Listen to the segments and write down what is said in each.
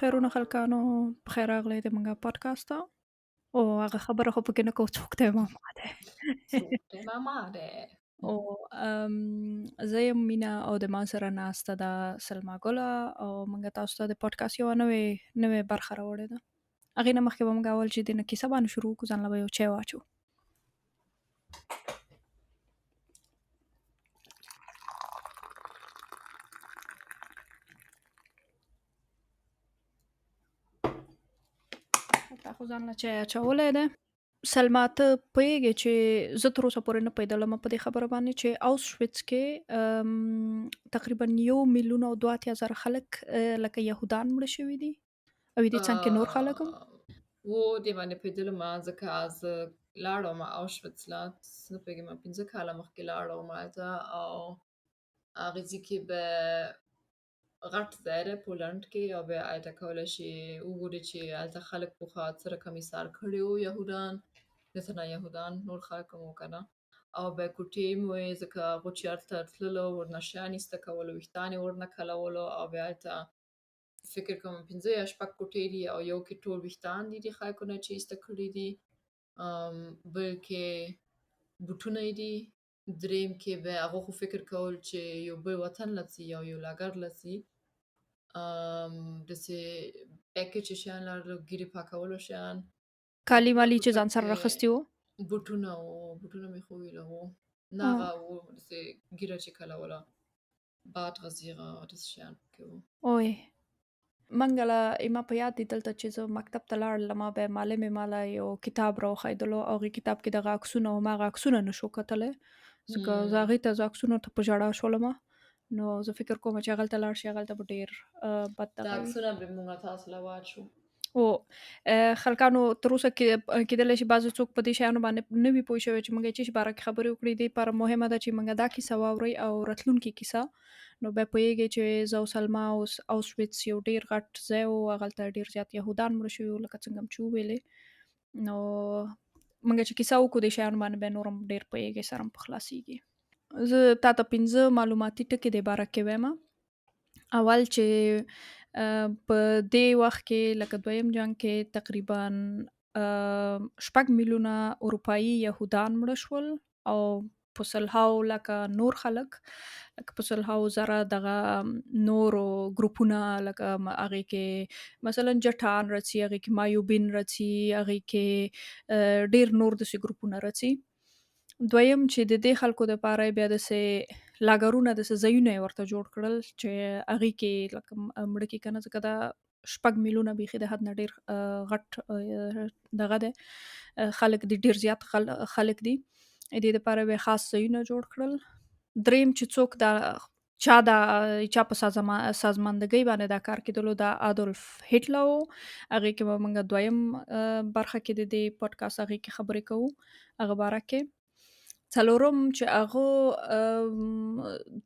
خیرونه خلکانو په خیر راغلی د منګه پادکاسټ ته او هغه خبره خو پکې نه کوو څوک دی ماما دی څوک ماما دی او زه یم مینا او د ما سره ناسته ده سلما ګله او منګه تاسو ته د پادکاسټ یوه نوې برخه راوړې ده هغې نه مخکې به موږ اول چې د نه کیسه باندې شروع کړو ځان له به یو چای واچو تا خو ځان له چای اچولی دی سلما ته پوهیږې چې زه تر اوسه پورې نه پوهېدلم په دې خبره باندې چې آوسویټس کې تقریبا 1,02,000 خلک لکه یهودان مړه شوي دي او دې څنګ کې نور خلک هم و دې باندې پوهېدلم ځکه زه لاړم آوشویټس ته نه پوهېږم 15 کاله مخکې لاړم هلته او هغې ځای کې به غټ ځای دی پولنډ کې او بیا هلته کولی شي وګورې چې هلته خلک پخوا څه رقم ایثار کړي وو یهودان دلته نه یهودان نور خلک هم وو که نه او بیا کوټې مې وې ځکه هغو چې هلته تللو ورنه شیان ایسته کولو ویښتان یې ورنه کلولو او بیا هلته فکر کوم 15 یا 6 کوټې دي او یو کې ټول ویښتان دي د خلکو نه چې ایسته کړي دي بل کې بوټونه یې دي دریم کې به هغو خو فکر کول چې یو بل وطن له ځي او یو لاګر له ځي داسې پیکې چې شیان لرل ګیرې پاکولو شیان کالي والي چې ځان سره راخیستي وو بوټونه مې خو ویله وو نه هغه وو داسې ګیره چې کلوله باد غځېغه داسې شیان پکې وو اوی منګله ما په یاد دي دلته چې زه مکتب ته لاړله ما به معلمې ماله یو کتاب راوښیدلو او هغې کتاب کې دغه عکسونه وو ما هغه عکسونه نه شو کتلی ځکه زه هغې ته زه عکسونو ته په ژړا شولم نو زه فکر کوم چې هغلته لاړ شي هغلته به ډېر بد دا دغه وي عکسونه به موږ تاسو له واچو او خلکانو تر اوسه کېدلی شي بعضې څوک په دې شیانو باندې نه وي پوه شوی چې موږ یې څه شي باره کې خبرې وکړي دې لپاره مهمه ده چې موږ دا کیسه واورئ او راتلونکې کیسه نو بیا پوهیږئ چې زه او سلما آوسویټس یو ډېر غټ ځای و هغلته ډېر زیات یهودان مړه شوي وو لکه څنګه هم چې وویلې نو موږ چې کیسه وکړو دې شیانو باندې بیا نور هم ډېر پوهیږئ سر هم په خلاصیږي زه تا ته 15 معلوماتي ټکي دې باره کې وایم اول چې په دې وخت کې لکه دویم جنګ کې تقریبا 6 میلیونه اروپایي یهودان مړه شول او په سلهاو لکه نور خلک لکه په سلهاو زره دغه نورو ګروپونه لکه هغې کې مثلا جټان راځي هغې کې مایوبین راځي هغې کې ډېر نور داسې ګروپونه راځي دویم چې د دې خلکو دپاره بیا داسې لاګرونه داسې ځایونه یې ورته جوړ کړل چې هغې کې لکه مړه کې که نه ځکه دا 6 میلیونه بیخي د حد نه ډېر غټ دغه دی خلک دي ډېر زیات خلک دي دې دپاره بیا خاص ځایونه جوړ کړل دریم چې څوک دا چا په سازماندګۍ باندې دا کار کېدلو دا ادولف هټلر و هغې کې به موږ دویم برخه کې د دې پادکاسټ هغې کې خبرې کوو هغه باره کې څلورم چې هغه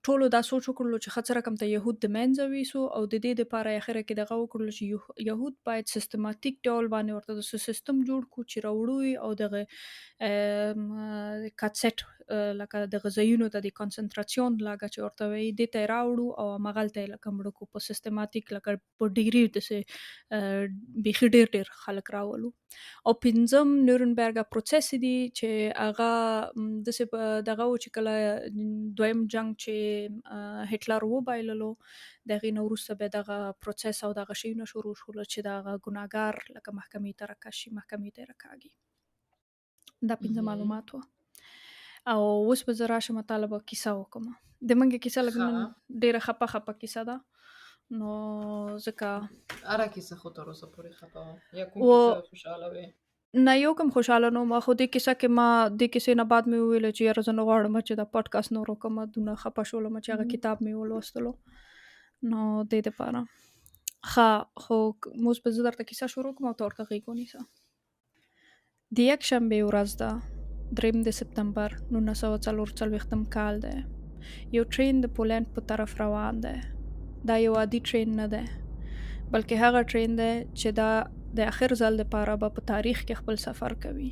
ټولو دا سوچ وکړلو چې ښه څه رقم ته یهود د منځه ویسو او د دې دپاره یې اخره کې دغه وکړلو چې یهود باید سیستماتیک ډول باندې ورته داسې سیستم جوړ کړو چې راوړو او دغه کاتسټ لکه دغه ځایونو ته د کنسنټراسیون لاګه چې ورته وایي دې ته یې راوړو او همغلته یې لکه مړه کړو په سیستماتیک لکه په ډیګري داسې بیخي ډېر خلک راولو او پنځم نیورنبرګ پروسس دي چې هغه داسې دغه و چې کله دویم جنګ چې هټلر وبایللو د هغې نه وروسته بیا دغه پروسس او دغه شیونه شروع شول چې دغه ګناهګار لکه محکمې ته راکش شي محکمې ته یې راکاږي دا 15 معلومات وه او اوس به زه راشم تاله به کیسه وکړم د منګې کیسه لږ نن ډېره خپه کیسه ده نو ځکه هره کیسه خو تر اوسه پورې خپه وه یا کوم کیسه خوشحاله وې نه یو کوم خوشحاله نه وم خو دې کیسه کې ما دې کیسې نه بعد مې وویله چې یاره زه نه غواړم چې دا پادکاسټ نور وکړم دونه خپه شولم چې هغه کتاب مې ولوستلو نو دې دپاره ښه خو اوس به زه درته کیسه شروع کړم او ته ورته غېږ ونیسه د یکشنبې ورځ ده 3 د سپتمبر 1944 کال دی یو ټرین د پولنډ په طرف روان دی دا یو عادي ټرین نه دی بلکې هغه ټرین دی چې دا د آخر ځل دپاره به په تاریخ کې خپل سفر کوي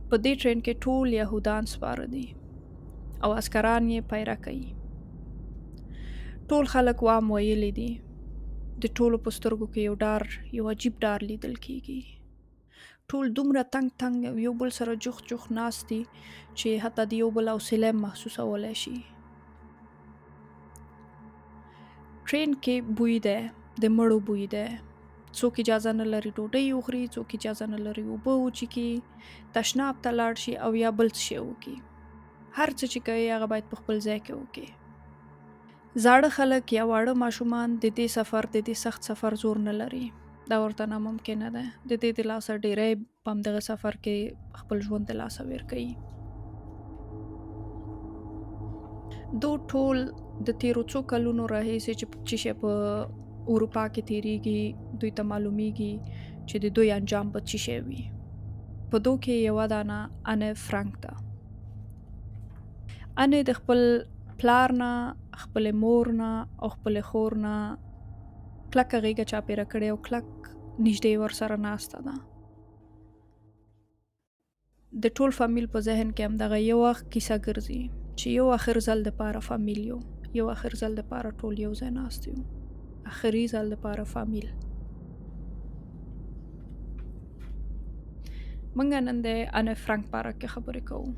په دې ټرین کې ټول یهودان سپاره دي او عسکران یې پیره کوي ټول خلک وام ویلی دي د ټولو په سترګو کې یو ډار، یو عجیب ډار لیدل کېږي. ټول دومره تنګ یو بل سره جوخ ناست دي چې حتی د یو بل حوصله هم محسوسولی شي. ټرین کې بوی دی، د مړو بوی دی. څوک اجازه نه لري ډوډۍ وخوري، څوک اجازه نه لري اوبه وچښي، تشناب ته لاړ شي او یا بل څه شی وکړي. هر څه چې کوي هغه باید په خپل ځای کې وکړي. زاړه خلک یا واړه ماشومان د دې سخت سفر زور نه لري. دا ورته ناممکنه ده. د دې د لاسه ډیری په همدغه سفر کې خپل ژوند د لاسه ورکوي. دو ټول د تیرو څو کلونو راهیسې چې شی په اروپا کې تیریږي، دوی ته معلومیږي چې د دوی انجام به څه شی وي. په دو کې یوه دانه انه فرانک ده. انه د خپل پلار نه، خپل مور نه او خپل خور نه کلکه غېږه چاپېره کړې او کلک نږدې ورسره ناسته ده. د ټول فامیل په ذهن کې همدغه یو وخت کیسه ګرځي چې یو آخر ځل دپاره فامیل یو آخر ځل دپاره ټول یو ځای ناست یو، آخري ځل دپاره فامیل. موږ نن د انه فرانک په اړه کې خبرې کوو.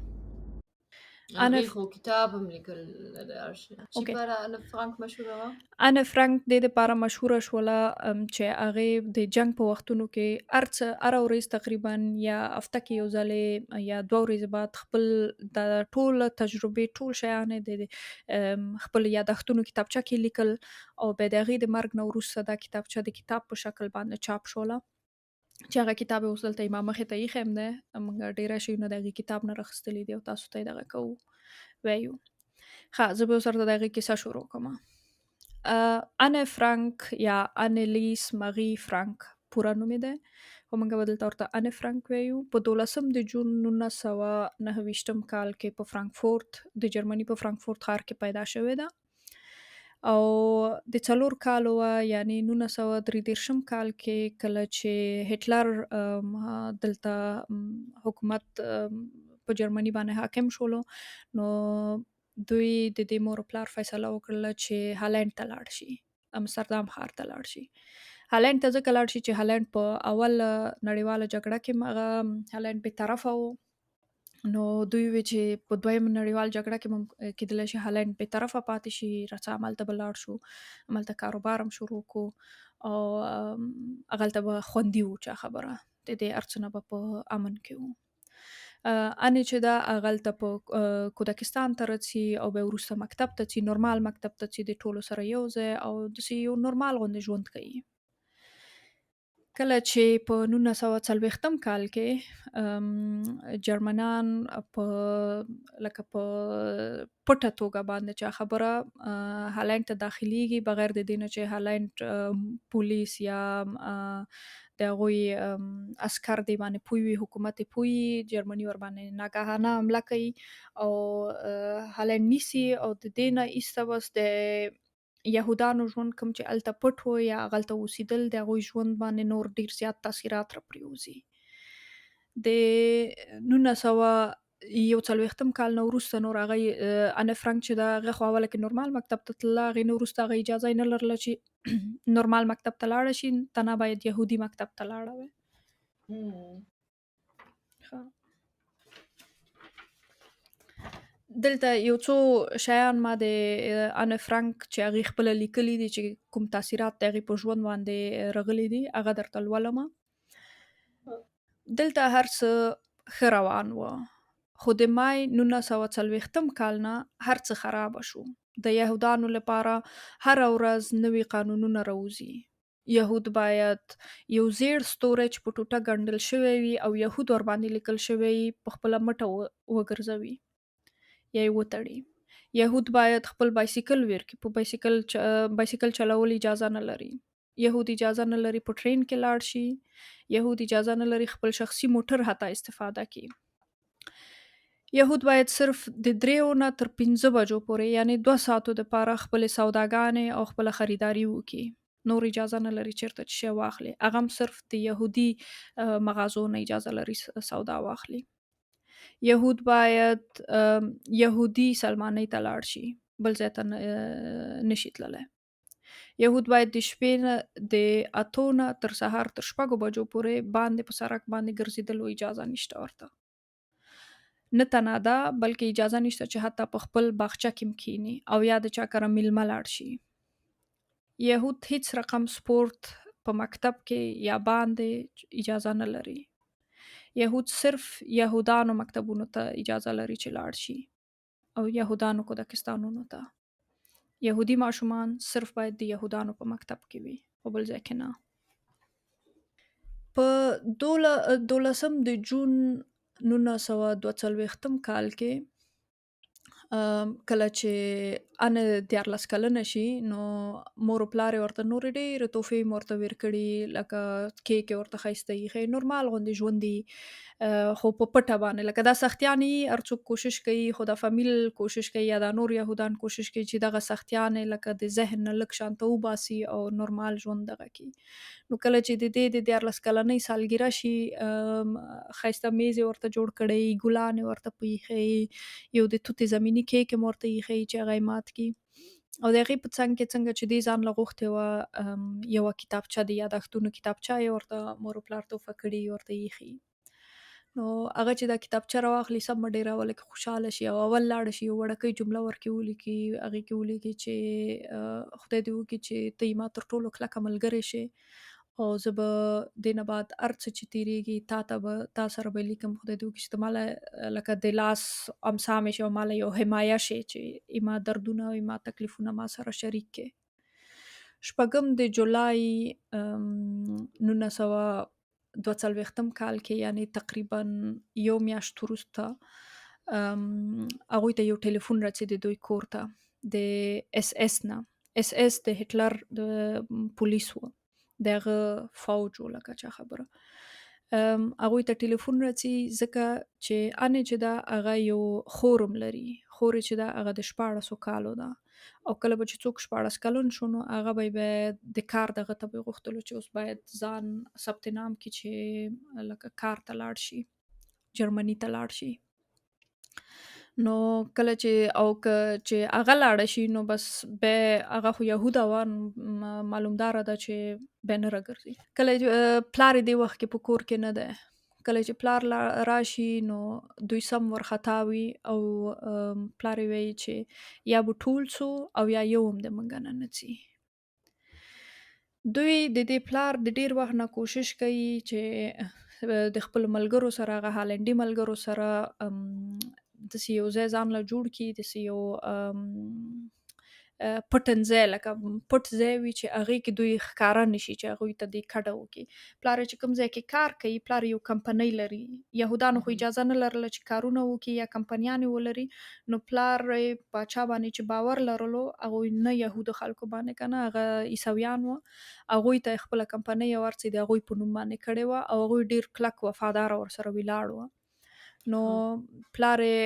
هغې خو کتاب هم لیکل د ارشد چې اوکې. لپاره انه فرانک مشهوره وه. انه فرانک د دې دپاره مشهوره شوله چې هغې د جنګ په وختونو کې هره ورځ تقریبا یا هفته کې یو ځلې یا 2 ورځې بعد خپل د ټول تجربې ټول شیان یې د خپل یادښتونو کتابچه کې لیکل او بیا د هغې د مرګ نه وروسته دا کتابچه د کتاب په شکل باندې چاپ شوله چې هغه کتاب یې اوس دلته ما مخې ته ایښی هم دی. موږ ډېره شیونه د هغې کتاب نه راخیستلي دي او تاسو ته یې دغه کوو وایو. ښه، زه به اوس درته د هغې کیسه شروع کومه. انه فرانک یا انلیس مغی فرانک پوره نوم یې دی، خو موږ به دلته ورته انه فرانک وایو. په 12 د جون 1929 کال کې په فرانکفورت د جرمني په فرانکفورت ښار کې پیدا شوې ده او د 4 کالو وه، یعنی 1933 کال کې کله چې هټلر دلته حکومت په جرمني باندې حاکم شولو، نو دوی د دې مور و پلار فیصله وکړله چې هالند ته لاړ شي، امستردام ښار ته لاړ شي. هالند ته ځکه لاړ شي چې هالند په اول نړیواله جګړه کې هالند بې طرفه و، نو دوی وی چې په دویم نړیوال جګړه کې کېدلی شي هالند بې طرفه پاتې شي، راځه هملته به لاړ شو، هملته کاروبار هم شروع کو او هغلته به خوندي وو. چا خبره د دې هر څه نه به په امن کې وو. انې چې دا هغلته په کودکستان ته راځي او بیا وروسته مکتب ته ځي، نورمال مکتب ته ځي، د ټولو سره یو ځای او داسې یو نورمال غوندې ژوند کوي. کله چې په 1940 کال کې جرمنان په پټه توګه باندې چا خبره هالند ته داخليږي بغیر د دې نه چې هالند پولیس یا د هغوی عسکر دی باندې پوه وي، حکومت یې پوه وي، جرمني ورباندې ناګهانه حمله کوي او هالند نیسي او د دې نه ایسته بس د یهودانو ژوند کوم چې هلته پټ و یا هغلته اوسېدل د هغوی ژوند باندې نور ډېر زیات تاثیرات راپرېوځي. د 1941 کال نه وروسته نور هغه انه فرانک چې ده هغه خو اوله کې نورمال مکتب ته تلله، هغې نه وروسته هغه اجازه یې نه لرله چې نورمال مکتب ته لاړه شي، تنها باید یهودي مکتب ته لاړه وی. دلته یو څو شیان ما د انه فرانک چې هغې خپله لیکلي دي چې کوم تاثیرات د هغې په ژوند باندې راغلي دي هغه درته لولمه. دلته هر څه ښه روان وه، خو د مای 1940 کال نه هر څه خرابه شو. د یهودانو لپاره هره ورځ نوي قانونونه راوځي. یهود باید یو زیړ ستوری چې په ټوټه ګنډل شوی وي او یهود ورباندې لیکل شوی وي په خپله مټه وګرځوي یا یې وتړي. یهود باید خپل بایسکل ورکړي، په بایسکل چلول اجازه نه لري. یهود اجازه نه لري په ټرین کې لاړ شي. یهود اجازه نه لري خپل شخصي موټر حتی استفاده کړي. یهود باید صرف د 3 نه تر 5 بجو پورې یعنی 2 ساعتو دپاره خپلې سوداګانې او خپله خریداري وکړي. نور اجازه نه لري چېرته چې شی واخلي. هغه هم صرف د یهودي مغازو نه اجازه لري سودا واخلي. یهود باید یهودي سلمانۍ ته لاړ شي، بل ځای ته نشي تللی. یهود باید د شپې نه د 8 نه تر سهار تر 6 بجو پورې باندې په سړک باندې ګرځېدلو اجازه نشته ورته. نه تنها ده بلکې اجازه نشته چې حتی په خپل باغچه کې هم کښېني او یا د چا کره میلمه لاړ شي. یهود هیڅ رقم سپورت په مکتب کې یا باندې اجازه نه لري. یهود صرف یهودانو مکتبونو ته اجازه لري چې لاړ شي او یهودانو کودکستانونو ته. یهودي ماشومان صرف باید د یهودانو په مکتب کې وي په بل ځای کې نه. په 12 د جون 1942 کال کې کله چې ان 14 کلنه شي نو مور و پلار یې ورته نورې ډېرې تحفې هم ورته ورکړي لکه کیک یې ورته ښایسته ایښی نورمال غوندې ژوند یې خو په پټه باندې لکه دا سختیانې یي هر څوک کوشش کوي خو دا فامیل کوشش کوي یا دا نور یهودان کوشش کوي چې دغه سختیانې لکه د ذهن نه لږ شانته وباسي او نورمال ژوند دغه کړي. نو کله چې د دې د 14 کلنۍ سالګیره شي ښایسته میز یې ورته جوړ کړی ګلان یې ورته په ایښی یو د توتې زمیني کیک یې هم ورته ایښی چې هغه یې مات کړي او د هغې په څنګ کې څنګه چې دې ځان له غوښتې وه یوه کتابچه د یادښتونو کتابچه یې ورته مور و پلار تحفه کړي ورته ایښي. نو هغه چې دا کتابچه راواخلي سمه ډېره ولکه خوشحاله شي او اول لاړه شي یو وړکۍ جمله ورکې ولیکي هغې کې ولیکي چې خدای دې وکړي چې ته یې ما تر ټولو کلکه ملګری شې او زه به دې نه بعد هر څه چې تېرېږي تا سره به لیکم خدای دې وکړي چې ته ماله لکه د لاس امسا مې شي او ماله یو حمایه شي چې ما دردونه او ما تکلیفونه ما سره شریک کړې. 6 د جولای 1942 کال کې یعنی تقریبا یو میاشت وروسته هغوی ته یو ټلیفون رسېدی دوی کور ته د اس اس نه. اس اس د هټلر د پولیس و د هغه فوج و لکه چا خبره هغوی ته ټلیفون راځي ځکه چې انې چې ده هغه یو خور هم لري خور یې چې ده هغه د 14 کالو ده او کله به چې څوک 14 کلن شو نو هغه به باید د کار دغه ته به یې غوښتلو چې اوس باید ځان ثبت نام کړي چې لکه کار ته لاړ شي جرمني ته لاړ شي. نو کله چې او که چې هغه لاړه شي نو بس به هغه خو یهوده وه معلومداره ده چې به نه راګرځي. کله پلار یې دې وخت کې په کور کې نه دی کله چې پلار راشي نو دوی سم ورخطا وي او پلار یې وایي چې یا به ټول څو او یا یو هم د موږ نه نه ځي. دوی د دې پلار د ډېر وخت نه کوشش کوي چې د خپلو ملګرو سره هغه هالنډي ملګرو سره داسې یو ځای ځان له جوړ کړي داسې یو پټنځای لکه پټ ځای وي چې هغې کې دوی ښکاره نه شي چې هغوی ته دې کډه وکړي. پلار یې چې کوم ځای کې کار کوي پلار یو کمپنۍ لري یهودانو خو اجازه نه لرله چې کارونه وکړي یا کمپنیانې ولري نو پلار یې په چا باندې چې باور لرلو هغوی نه یهودو خلکو باندې که نه هغه عیسویان وه هغوی ته یې خپله کمپنۍ او هر څه د هغوی په نوم باندې کړې وه او هغوی ډېر کلک وفاداره ورسره ولاړ وه. نو پلار یې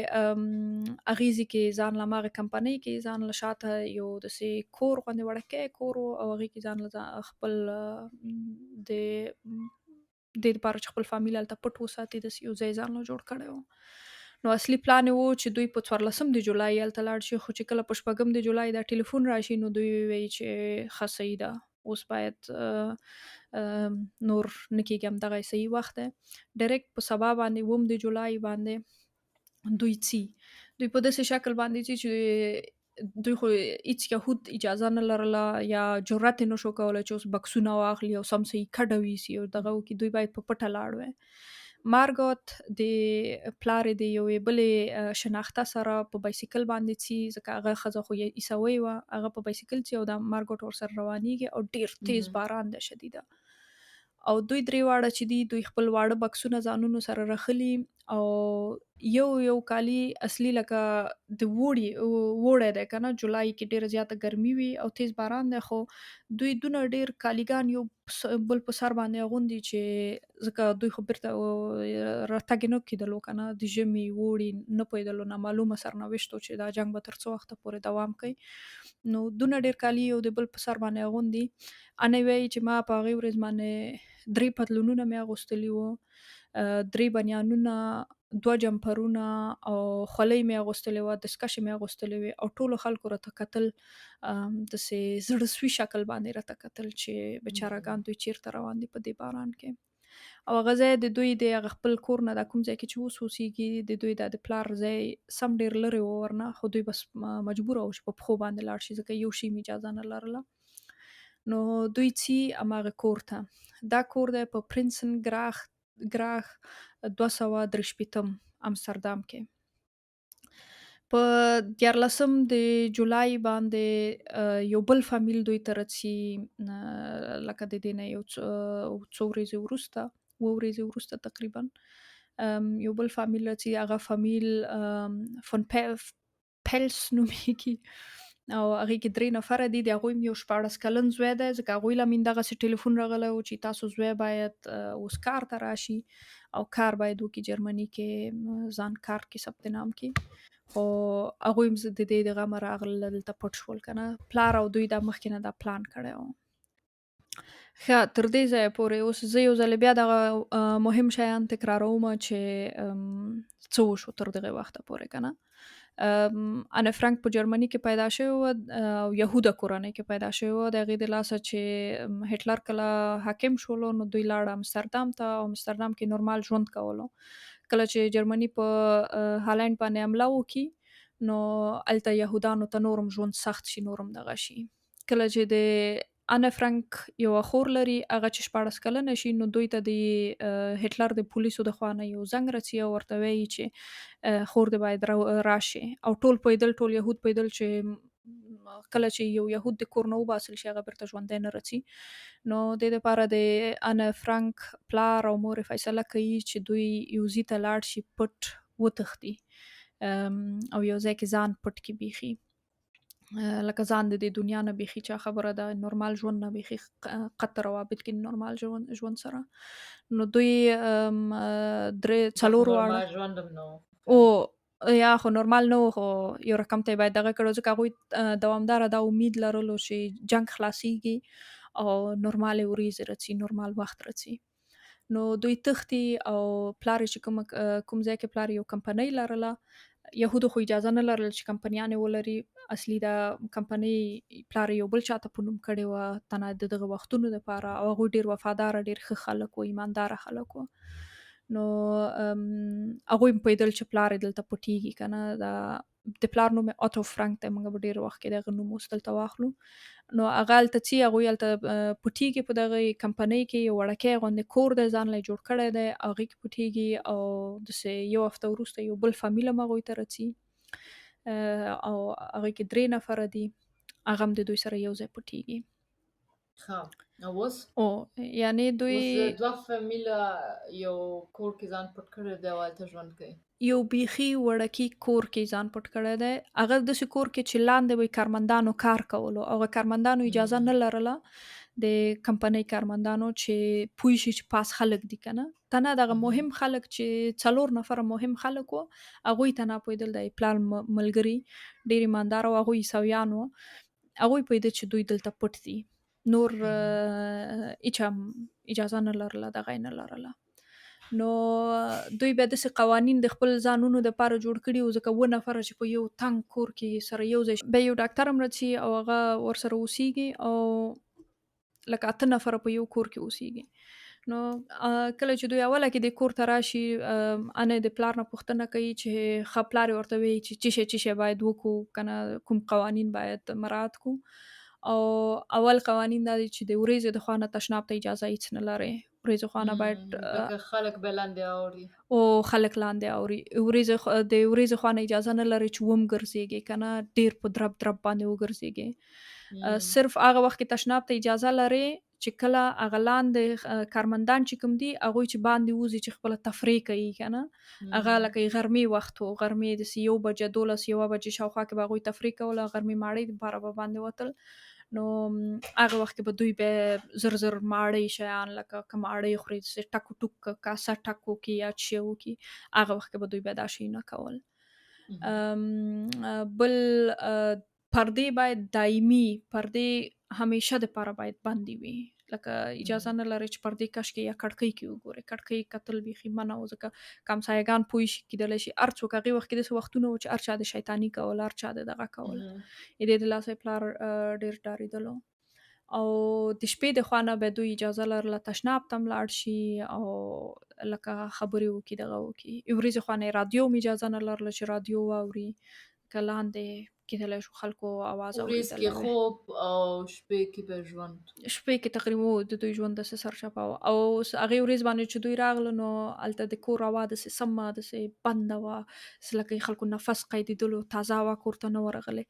اغیزې کې ځان له هماغې کمپنۍ کې ځان له شاته یو داسې کور غوندې وړکی کور و او هغې کې ځان له خپل د دې دپاره چې خپل فامیل هلته پټ وساتي داسې یو ځای ځان له جوړ کړی و. نو اصلي پلان یې و چې دوی په 14 د جولای هلته لاړ شي خو چې کله په 6 د جولای دا ټلیفون راشي نو دوی وایي چې ښه صحیح ده اوس باید نور نه کېږي همدغه صحیح وخت دی ډایرکټ په سبا باندې 9 د جولای باندې دوی ځي دوی په داسې شکل باندې ځي چې دوی خو هیڅ یهود اجازه نه لرله یا جرأت یې نشو کولی چې اوس بکسونه واخلي او سم صحیح کډه ویسي او دغه وکړي دوی باید په پټه لاړ وی. مارګوت د پلار د یوې بلې شناخته سره په بایسیکل باندې ځي ځکه هغه ښځه خو عیسوۍ وه هغه په بایسیکل ځي او دا مارګوت ورسره روانېږي او ډېر تیز باران دی شدیده او دوی درې واړه چې دي دوی خپل واړه بکسونه ځانونو سره رخلي او یو کالي اصلي لکه د وړی دی که نه جولای کې ډېره زیاته ګرمي وي او تیز باران دی خو دوی دونه ډېر کالیګان یو بل په سر باندې اغوندي چې ځکه دوی خو بیرته راتګ یې نه کېدلو که نه د ژمي وړي نه پوهېدلو نامعلومه سرنوشت و چې دا جنګ به تر څه وخته پورې دوام کوي نو دونه ډېر کالي یو د بل په سر باندې اغوندي. انې وایي چې ما په هغې ورځ باندې 3 پتلونونه مې اغوستلي وو 3 بنیانونه 2 جمپرونه او خولۍ مې اغوستلې وه، دستکشې مې اغوستلې وې او ټولو خلکو راته کتل، داسې زړه سوي شکل باندې راته کتل چې بیچارهګان دوی چېرته روان دي په دې باران کې. او هغه ځای د دوی د هغه خپل کور نه دا کوم ځای کې چې اوس اوسېږي د دوی د پلار ځای سم ډېر لرې و ورنه، خو دوی بس مجبوره وو چې په پښو باندې لاړ شي ځکه یو شي مې اجازه نه لرله. نو دوی ځي هماغه کور ته. دا کور دی په پرنسن ګراخ 283 امستردام کې. په 14 د جولای باندې یو بل فامیل دوی ته راځي، لکه د دې نه یو څو ورځې وروسته، 2 ورځې وروسته تقریبا یو بل فامیل راځي. هغه فامیل فون پلس نومیږي او هغې کې 3 نفره دي. د هغوی یو 14 کلن زوی دی، ځکه هغوی له هم دغسې ټلیفون راغلی و چې تاسو زوی باید اوس کار ته راشي او کار باید وکړي جرمني کې، ځان کار کې ثبت نام کړي. خو هغوی هم د دې د غمه راغلل دلته پټ شول که نه، پلار او دوی دا مخکې نه دا پلان کړی و. ښه تر دې ځایه پورې اوس زه یو ځل بیا دغه مهم شیان تکراروم چې څه وشو تر دغه وخته پورې که نه. انه فرانک په جرمني کې پیدا شوی و او یهوده کورنۍ کې پیدا شوی و. د هغې د لاسه چې هټلر کله حاکم شولو نو دوی لاړه امستردام ته او امستردام کې نورمال ژوند کولو. کله چې جرمني په هالند باندې حمله وکړي نو هلته یهودانو ته نورم ژوند سخت شي، نورم دغه شي. کله چې د انه فرانک یو خور لري، هغه چې 14 کلنه شي نو دوی ته د هټلر د پولیسو د خوا نه یو زنګ رسي او ورته وایي چې خور دې باید راشي. او ټول پوهېدل، ټول یهود پوهېدل چې کله چې یو یهود د کور نه وباسل شي هغه بیرته ژوندی نه رسي. نو د دې دپاره د انه فرانک پلار او مور فیصله کوي چې دوی یو ځای ته لاړ شي، پټ وتښتي او یو ځای کې ځان پټ کړي بیخي، لکه ځان د دې دنیا نه بیخي چا خبره ده، نورمال ژوند نه بیخي قطع روابط کې نورمال ژوند سره. نو دوی څلور واړه نورمال ژوند هم نه و او یا خو نورمال نه و، خو یو رقم ته یې باید دغه کړو ځکه هغوی دوامداره دا امید لرلو چې جنګ خلاصیږي او نورمالې ورځې راځي، نورمال وخت راځي. نو دوی تښتي او پلار یې چې کوم ځای کې پلار یو کمپنۍ لرله، یهودو خو اجازه نه لرله چې کمپنیانې ولري. اصلي دا کمپنۍ پلار یو بل چاته په نوم کړې وه تنه د دغه وختونو دپاره او هغوی ډېر وفاداره، ډېر ښه خلک وو، ایمانداره خلک وو. نو هغوی هم پوهېدل چې پلار یې دلته پټېږي که نه. د پلار نوم یې اتو فرانک دی، موږ به ډېر وخت کې د هغه نوم اوس دلته واخلو. نو هغه هلته ځي، هغوی هلته پټېږي په دغه کمپنۍ کې. یو وړکی غوندې کور دی، ځان له یې جوړ کړی دی، هغې کې پټېږي او داسې یو هفته وروسته یو بل فامیل هم هغوی ته راځي او هغې کې 3 نفره دي، هغه هم د دوی سره یو ځای پټېږي. ښه او اوس یعنې دوی اوس 2 فامیله یو کور کې ځان پټ کړی دی او هلته ژوند کوي. یو بیخي وړکي کور کې ځان پټ کړی دی. هغه داسې کور کې چې لاندې به کارمندانو کار کولو او هغه کارمندانو اجازه نه لرله د کمپنۍ کارمندانو چې پوه شي چې پاس خلک دي که نه. ته نه دغه مهم خلک چې 4 نفره مهم خلک وو، هغوی ته نه پوهېدل د پلار ملګري ډېر ایمانداره وو، هغوی عیسویان وو. هغوی پوهېدل چې دوی دلته پټ دي، نور هېچا اجازه نه لرله، دغه یې نه لرله. نو دوی بیا داسې قوانین د خپل ځانونو دپاره جوړ کړي وو، ځکه 2 نفره چې په یو تنګ کور کې سره یو ځای بیا یو ډاکټر هم راځي او هغه ورسره اوسېږي او لکه 8 نفره په یو کور کې اوسېږي. نو کله چې دوی اوله کې د کور ته راشي، انه د پلار نه پوښتنه کوي چې ښه پلار یې ورته وایي چې څه شی باید وکړو که نه، کوم قوانین باید مراعات کړو. او اول قوانین دا دي چې د ورځې د خوا نه تشناب ته اجازه هېڅ نه لرئ. ورځې خوا نه باید ځکه خلک به لاندې اوري او خلک لاندې اوري. د ورځې خوا نه اجازه نه لرئ چې وګرځېږئ که نه، ډېر په درب درب باندې وګرځېږئ. صرف هغه وخت کې تشناب ته اجازه لرئ چې کله هغه لاندې کارمندان چې کوم دي هغوی چې باندې وځي چې خپله تفریح کوي که نه، هغه لکه غرمې وخت و، غرمې داسې 1 بجه 12 1 بجې شاوخوا کې به هغوی تفریح کوله، غرمې ماړۍ دپاره به باندې وتل. نو هغه وخت کې به دوی به زر زر ماړۍ شیان لکه که ماړۍ خوري داسې ټک و ټوک کاسه ټک وکړي یا څه شی وکړي، هغه وخت کې به دوی بیا دا شیونه کول. بل پردې باید دایمي، پردې همیشه دپاره باید بندې وي. لکه اجازه نه لري چې پردې کش کې یا کړکۍ کې وګورئ. کړکۍ کتل بیخي منع و، ځکه که همسایګان پوه شي کیدلی شي هر څوک هغې وخت کې داسې وختونه و چې هر چا د شیطاني کول، هر چا د دغه کول. مهم. د دې د لاسه یې پلار ډېر ډارېدلو. او د شپې د خوا نه به دوی اجازه لرله تشناب ته هم لاړ شي او لکه خبرې وکړي، دغه وکړي. ورځې خوا نه یې رادیو هم اجازه نه لرله چې رادیو واوري، که لاندې کیدلی شو خلکو آواز ورځ کې اورېدلی وی. خوب او شپې کې به ژوند. شپې کې تقریبا د دوی ژوند داسې سرچپه وه. او هغې ورځ باندې چې دوی راغله نو هلته د کور هوا داسې سمه داسې بنده وه، داسې لکه خلکو نفس قیدېدلو، تازه هوا کور ته نه وه راغلې.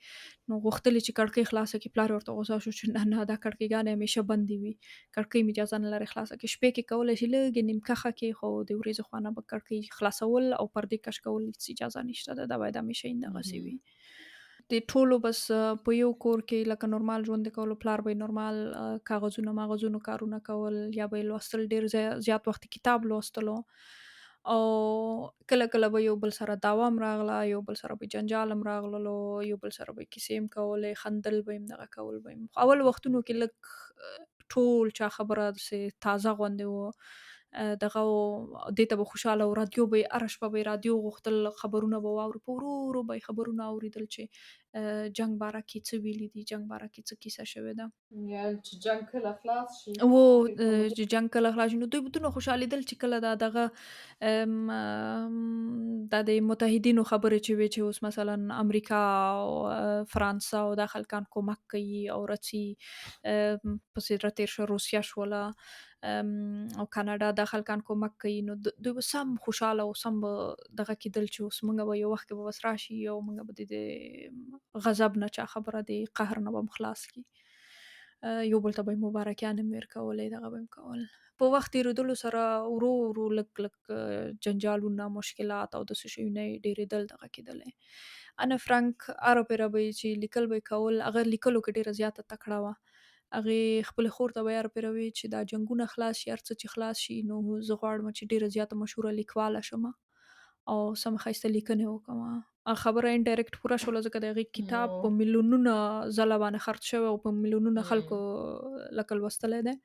نو غوښتل یې چې کړکۍ خلاصه کړي. پلار یې ورته غوسه شو چې نه نه دا کړکۍ همیشه بندې وي، کړکۍ مې اجازه نه لري خلاصه کړي. شپې کې کولی شي لږ یې نیم کښه کړي، خو د ورځې خوا نه به کړکۍ خلاصول او پردې کش کول هېڅ اجازه نشته ده، دا باید همیشه یې دغسې مهم. وي. د ټولو بس په یو کور کې لکه نورمال ژوند د کولو. پلار به یې نورمال کاغذونه ماغذونو کارونه کول، یا به یې لوستل، ډېر زیات وخت کتاب لوستلو. او کله کله به یو بل سره دعوا هم راغله، یو بل سره به جنجال هم راغللو، یو بل سره به یې کیسې هم کولې، خندل به یې هم، دغه کول به یې. خو اول وختونو کې لږ ټول چا خبره داسې تازه غوندې و، دغه و، دې ته به خوشحاله و. رادیو به یې هره شپه به یې رادیو غوښتل، خبرونه به واورو. په ورو ورو به یې خبرونه اورېدل چې جنګ باره کې څه ویلي دي، جنګ باره کې څه کیسه شوې ده. یعنې چې جنګ کله خلاص شي و فکر کوم چې جنګ کله خلاص شي نو دوی به دونه خوشحالېدل چې کله دغه دا د متحدینو خبرې چې وې، چې اوس مثلا امریکا او فرانسه او دا خلکان کومک کوي او رڅي، پسې راتېر شه روسیه شوله، او کاناډا، دا خلکان کومک کوي. نو دوی به سم خوشحاله او سم به دغه کېدل چې اوس موږ به یو وخت کې به بس راشي او موږ به د غضب نه چا خبره، د قهر نه به هم خلاص کړي. یو بل ته به یې مبارکیان هم ورکولې، دغه به یې کول. په وخت تېرېدلو سره ورو ورو لږ لږ جنجالونه، مشکلات او داسې شیونه یې ډېرېدل، دغه کېدلی. انه فرانک هره پیره به یې چې لیکل به یې کول، هغه لیکلو کې ډېره زیاته تکړه وه. هغې خپلې خور ته به یې هره پیره ویل چې دا جنګونه خلاص شي، هر څه چې خلاص شي نو زه غواړم چې ډېره زیاته مشهوره لیکواله شمه او سمه ښایسته لیکنې وکړمه. هغه خبره انډایرکټ پوره شوله، ځکه د هغې کتاب نو په میلیونونه ځله باندې خرڅ شوی او په میلیونونه خلکو مم. لکه لوستلی دی.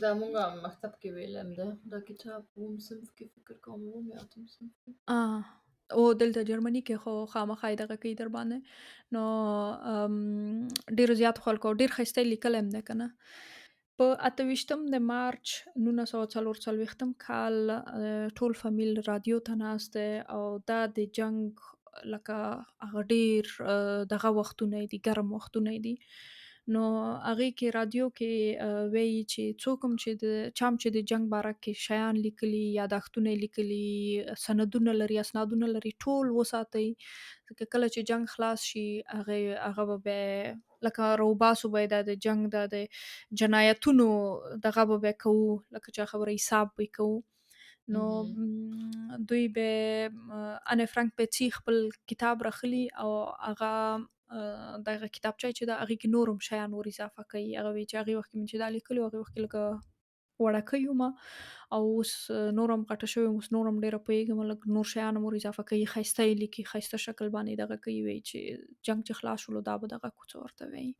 دا مونږ هم مکتب کې ویلم ده دا کتاب اووم صنف کې فکر کوم اووم یا اتم صنف کې. او دلته جرمني کې خو خامخا یې دغه کوي در باندې. نو ډېرو زیاتو خلکو ډېر ښایسته یې لیکلی هم دی که نه. په 28 د مارچ 1944 کال ټول فامیل رادیو ته ناست دی او دا د جنګ لکه هغه ډېر دغه وختونه دي، ګرم وختونه دي. نو هغې کې رادیو کې وایي چې څوک هم چې د چا هم چې د جنګ باره کې شیان لیکلي، یاداښتونه یې لیکلي، سندونه لري، اسنادونه لري، ټول وساتئ. ځکه کله چې جنګ خلاص شي هغه به بیا لکه راوباسو به یې دا د جنګ دا د جنایتونو دغه به بیا کوو، لکه چا خبره حساب به یې کوو. نو مهم. دوی به انه فرانک پیڅي خپل کتاب راخلي او هغه دغه کتابچه چې ده هغې کې نور هم شیان ور اضافه کوي. هغه وایي چې هغې وخت کې مې چې دا لیکلي وو، هغې وخت کې لکه وړکۍ ومه او اوس نور هم غټه شوې یم، اوس نور هم ډېره پوهېږم، لږ نور شیان هم ور اضافه کوي، ښایسته یې لیکي، ښایسته شکل باندې دغه کوي. وایي چې جنګ چې خلاص شولو دا به دغه کو څه ورته وایي.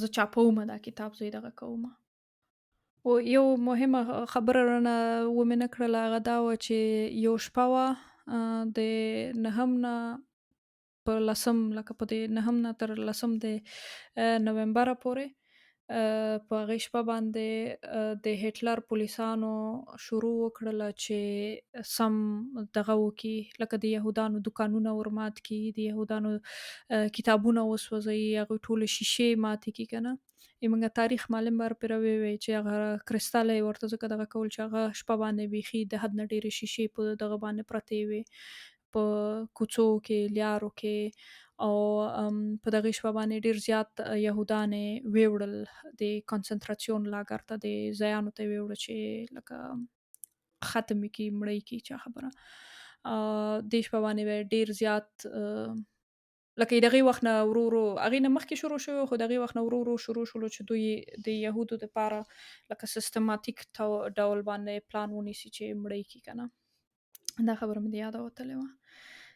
زه چاپومه دا کتاب، زه یې دغه کومه. او یو مهمه خبره رانه ومې نه کړله، هغه دا وه چې یو شپه وه د 9 نه په 10 لکه په د 9 نه تر 10 د نومبره پورې په هغې شپه باندې د هټلر پولیسانو شروع وکړله چې سم دغه وکړي، لکه د یهودانو دوکانونه ور مات کړي، د یهودانو کتابونه وسوځوي، هغوی ټولې شیشې ماتې کړي که نه. زموږ تاریخ معلم به هر پیره ووایي چې هغه کرسټل یې ورته ځکه دغه کول چې هغه شپه باندې بیخي د حد نه ډېرې شیشې په دغه باندې پرتې وې په کوڅو کې، لیارو کې. او په دغې شپه باندې ډېر زیات یهودان یې ویوړل د کنسنتراسیون لاګر ته، د ځایانو ته یې ویوړه چې لکه ختم یې کړي، مړه یې کړي، چا خبره. دې شپه باندې به یې ډېر زیات لکه د هغې وخت نه ورو ورو، هغې نه مخکې شروع شوی خو د هغې وخت نه ورو ورو شروع شولو چې دوی د یهودو دپاره لکه سیستماتیک ډول باندې پلان ونیسي چې مړه یې کړي که نه. دا خبره مې د یاده وتلې وه.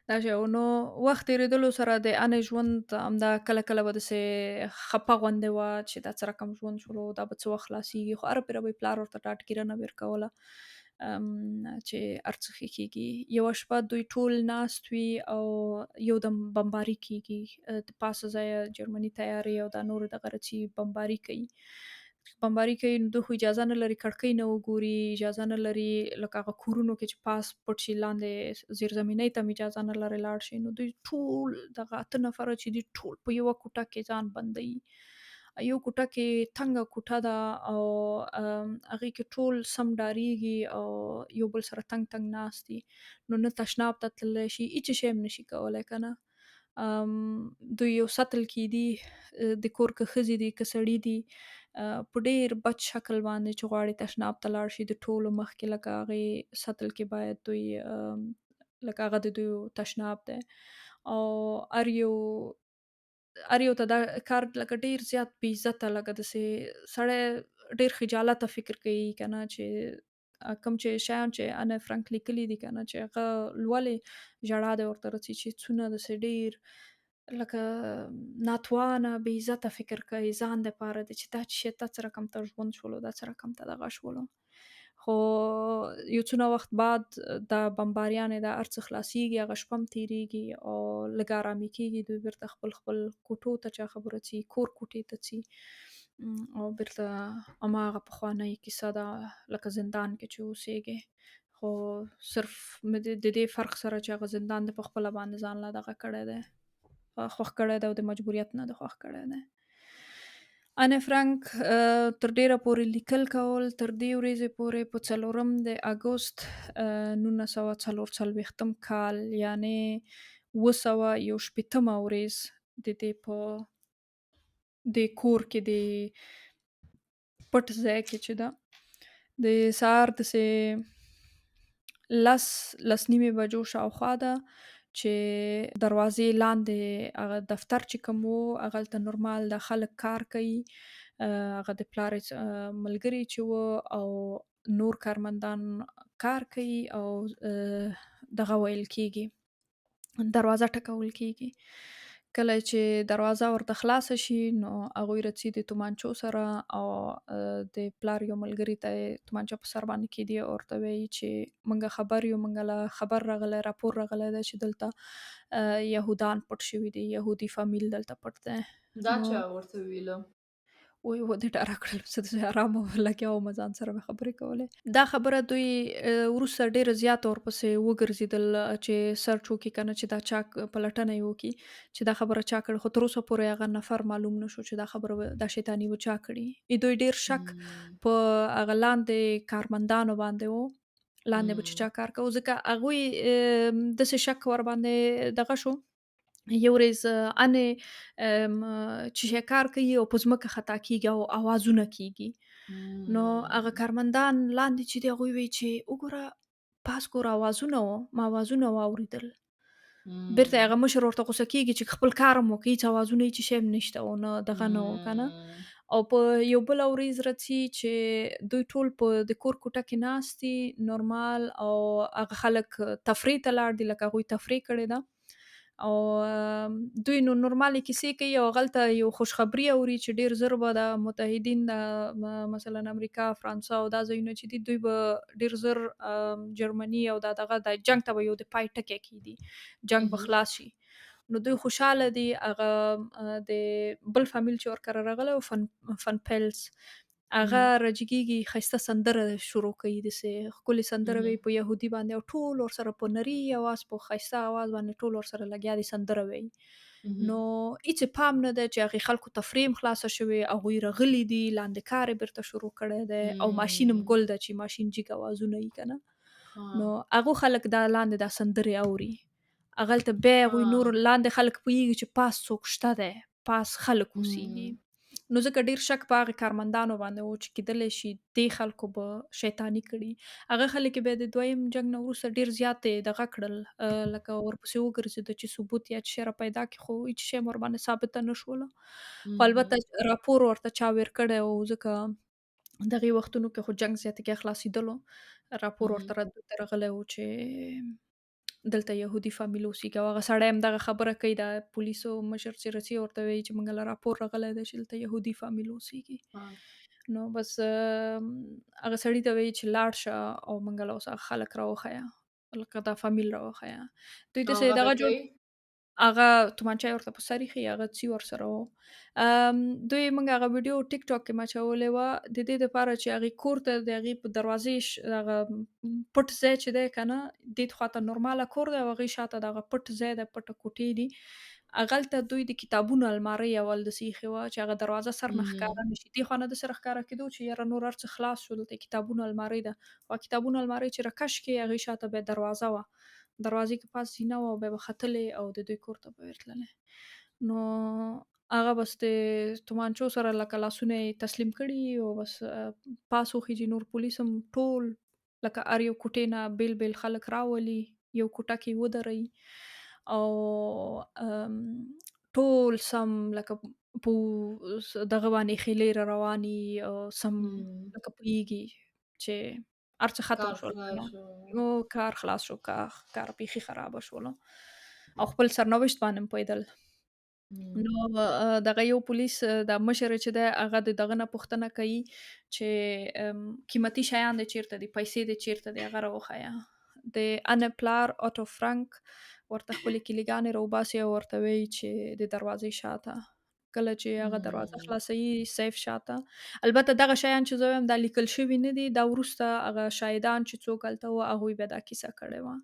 دا شی و. نو وخت تېرېدلو سره د انې ژوند همدا کله کله به داسې خپه غوندې وه چې دا څه رقم ژوند شولو، دا به څه وخت خلاصېږي. خو هره پیره به یې پلار ورته ډاډګیرنه ورکوله چې هر څه ښه کېږي. یوه شپه دوی ټول ناست وي او یودم بمباري کېږي، د پاسه ځایه جرمني تیارې او دا نورې دغه رڅي بمباري کوي. بمباري کوي نو دوی خو اجازه نه لري کړکۍ نه وګوري، اجازه نه لري لکه هغه کورونو کې چې پاس پټ شي لاندې زیرزمینۍ ته هم اجازه نه لري لاړ شي. نو دوی ټول دغه 8 نفره چې دي ټول په یوه کوټه کې ځان بندوي. یو کوټه کې تنګه کوټه ده او هغې کې ټول سم ډارېږي او یو بل سره تنګ تنګ ناست دي. نو نه تشناب ته تللی شي، هېڅ شی هم نشي کولی که نه. دوی یو سطل کې دي، د کور که ښځې دي که سړي دي، په ډېر بد شکل باندې چې غواړي تشناب ته لاړ شي، د ټولو مخکې لکه هغې سطل کې باید دوی لکه هغه د دوی تشناب دی او هر یو ته دا کار لکه ډېر زیات بې عزته لکه داسې سړی ډېر خجالته فکر کوي که نه چې کوم چې شیان چې انه فرانک لیکلي دي که نه چې هغه لولې ژړا دې ورته رسي چې څونه داسې ډېر لکه ناتوانه بې عزته فکر کوي ځان دپاره دی چې دا چې شی دا څه رقم ته ژوند شولو، دا څه رقم ته دغه شولو. خو یو څونه وخت بعد دا بمباریانې دا هر څه خلاصېږي، هغه شپه هم تېرېږي او لږ ارامي کېږي. دوی بیرته خپل خپل کوټو ته چا خبره ځي، کور کوټې ته ځي او بیرته هماغه پخوانۍ کیسه ده لکه زندان کې چې اوسېږي. خو صرف د دې فرق سره چې هغه زندان د په خپله باندې ځان له دغه کړی دی، خوښ کړی دی او د مجبوریت نه دی خوښ کړی دی. انې فرانک تر ډېره پورې لیکل کول، تر دې ورځې پورې په 4 د اګوست 1940 کال یعنې 261 ورځ د دې په دې کور کې د پټ ځای کې چې ده د سهار داسې لس نیمې بجو شاوخوا ده چې دروازې لاندې هغه دفتر چې کوم و هغلته نورمال ده خلک کار کوي، هغه د پلار ملګري چې و او نور کارمندان کار کوي او دغه ویل کېږي دروازه ټکول کېږي. کله چې دروازه ورته خلاصه شي نو هغوی راځي د تومانچو سره او د پلار یو ملګري ته یې تومانچه په سر باندې کېږدي او ورته وایي چې موږ خبر یو، موږ له خبر راغلی راپور راغلی دی چې دلته یهودان پټ شوي دي، یهودي فامیل دلته پټ دی. دا نو چا ورته ویله؟ وی ودې ډاره کړل زه داسې ارامه لګیا وم ځان سره مې خبرې کولې. دا خبره دوی وروسته ډېره زیاته ورپسې وګرځېدل چې سرچ وکړي که نه چې دا چا پلټنه یې وکړي چې دا خبره چا کړې، خو تر اوسه پورې هغه نفر معلوم نه شو چې دا خبره دا شیطاني به چا کړي. دوی ډېر شک په هغه لاندې کارمندانو باندې و، لاندې به چې چا کار کوو ځکه هغوی داسې شک ورباندې دغه شو. یو ورځ انې چې شی کار کوي او په ځمکه خطا کېږي او اوازونه کېږي. نو هغه کارمندان لاندې چې دي هغوی وایي چې وګوره پاس ګوره اوازونه وو، ما اوازونه واورېدل. بیرته هغه مشر ورته غوسه کېږي چې خپل کار هم وکړي، هېڅ اوازونه هېڅ شی هم نشته او نه دغه نه و که نه. او په یو بله ورځ راځي چې دوی ټول په د کور کوټه کې ناست دي نورمال او هغه خلک تفریح ته لاړ دي لکه هغوی تفریح کړې ده او دوی نو نورمالې کیسې کوي او هغلته یو خوشخبري اوري چې ډېر ژر به د متحدین د مثلا امریکا، فرانسه او دا ځایونه چې دي دوی به ډېر ژر جرمني او دغه د جنګ ته به یو د پای ټکی کېږدي، جنګ به خلاص شي. نو دوی خوشحاله دي. هغه د بل فامیل چې ورکره راغلی و فن پیلز هغه راجګېږي ښایسته سندره شروع کوي، داسې ښکلې سندره وایي په یهودي باندې او ټول ورسره په نري اواز په ښایسته اواز باندې ټول ورسره لګیا دي سندره وایي. نو هېڅ پام نه دی چې هغې خلکو تفریح هم خلاصه شوې، هغوی رغلي دي، لاندې کار یې بیرته شروع کړی دی او ماشین هم ګل ده چې ماشین جګ اوازونه یي که نه. نو هغو خلک دا لاندې دا سندرې اوري، هغلته بیا هغوی نور لاندې خلک پوهېږي چې پاس څوک شته دی، پاس خلک اوسېږي. نو ځکه ډېر شک په هغې کارمندانو باندې و چې کیدلی شي دې خلکو به شیطاني کړي. هغه خلک یې بیا د دویم جنګ نه وروسته ډېر زیات دغه کړل لکه ورپسې وګرځېده چې ثبوت یا څه شی را پیدا کړي خو هېڅ شی ورباندې ثابته نه شوله. خو البته راپور ورته چا ورکړی و ځکه دغې وختونو کې خو جنګ زیاتې خلاصېدلو، راپور ورته راغلی و چې دلته یهودي فامیل اوسېږي او هغه سړی هم دغه خبره کوي د پولیسو مشر چې رسي ورته وایي چې موږ له راپور راغلی دی چې دلته یهودي فامیل ها. اوسېږي. نو بس هغه سړي ته وایي چې لاړ شه او موږ له اوس هغه خلک راوښیه لکه دا فامیل راوښیه. دوی او داسې هغه دغه کوي؟ جوړ هغه تومانچه یې ورته په سر ایښی، هغه څي ورسره وو. دوی موږ هغه ویډیو ټیک ټاک کې مچولې وه د دې دپاره چې هغې کور ته د هغې په دروازې هغه پټ ځای چې دی که نه دې خواته نورماله کور دی او هغې شاته دغه پټ ځای دی پټه کوټې دي. هغلته دوی د کتابونو المارۍ اول داسې ایښې وه چې هغه دروازه سر نه ښکاره نه شي. دې خوا نه داسې راښکاره کېدو چې یاره نور هر څه خلاص شو دلته کتابونو المارۍ ده. خو کتابونو المارۍ چې راکش کړې هغې شاته بیا دروازه وه. دروازې کې پاس زینه وه او بیا به ختلې او د دوی کور ته به ورتللې. نو هغه بس د تومانچو سره لکه لاسونه یې تسلیم کړي او بس پاس وخیږي. نور پولیس هم ټول لکه هر یو کوټې نه بیل بیل خلک راولي یو کوټه کې ودروي او ټول سم لکه په دغه باندې خیلې را رواني او سم لکه پوهېږي چې هر څه ختم کار شول که خلاص نه. شو. نو کار خلاص شو کار بیخي خرابه شولو او خپل سرنوشت باندې هم پوهېدل. نو دغه یو پولیس د مشر چې دی هغه د دغه نه پوښتنه کوي چې قیمتي شیان دې چیرته دي، پیسې دې چیرته دي، هغه راوښیه. د انه پلار آټو فرانک ورته خپلې کیلیګانې راوباسي او ورته وایي چې د دروازې شاته کله چې هغه دروازه خلاصوي سیف شاته. البته دغه شیان چې زه وایم دا لیکل شوي نه دي، دا وروسته هغه شاهدان چې څوک هلته وو هغوی بیا دا کیسه کړې وه.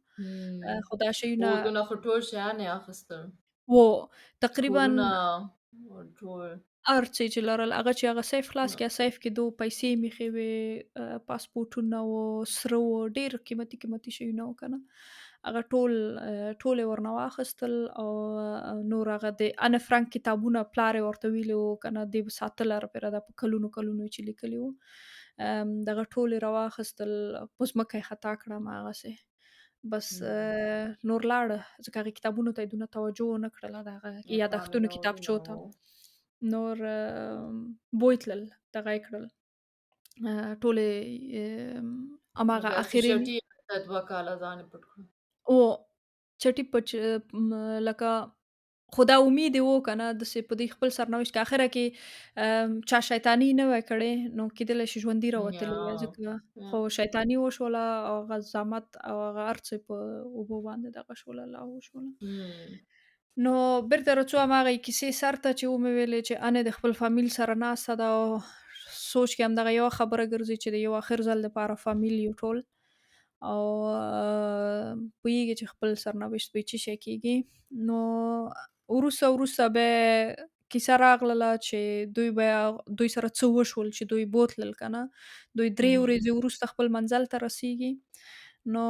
خو دا او شیونه دونه خو ټول شیان یې اخیستل، و تقریبا کورونه ټول. هر څه چې لرل هغه چې هغه سیف خلاص کړه سیف کې دو پیسې میخې وې پاسپورټونه و سره و ډېر قیمتي قیمتي شیونه و که نه هغه ټول یې ورنه واخیستل او نور هغه د انه فرانک کتابونه پلار یې ورته ویلي وو که نه دې به ساتله راپېره دا په کلونو کلونو یې چې لیکلي وو دغه ټول یې راواخیستل په ځمکه یې خطا کړه هماغسې بس نور لاړه ځکه هغې کتابونو ته یې دونه توجه ونه کړله د هغه یادښتونو کتابچو ته نور بوتلل دغه یې کړل ټولې نو هماغه بیا څه اخري شټي ته 2 کاله ځان یې پټ کړ. او چټي پچ لکه خو دا امید یې و که نه داسې په دې خپل سرنوشت کې اخره کې چا شیطاني نه وی کړې نو کېدلی شي ژوندي راوتلی وی ځکه خو شیطاني وشوله او هغه زحمت او هغه هر څه په اوبو باندې دغه شوله لاهو شوله. نو بېرته راځو هماغې کیسې سر ته چې ومې ویلې چې انې د خپل فامیل سره ناسته ده او سوچ کې همدغه یوه خبره ګرځي چې د یو آخر ځل دپاره فامیل یو ټول او پوهېږي چې خپل سرنوشت به یې څه شی کېږي. نو وروسته بیا کیسه راغلله چې دوی سره څه وشول چې دوی بوتلل که نه دوی 3 ورځې وروسته خپل منزل ته رسېږي. نو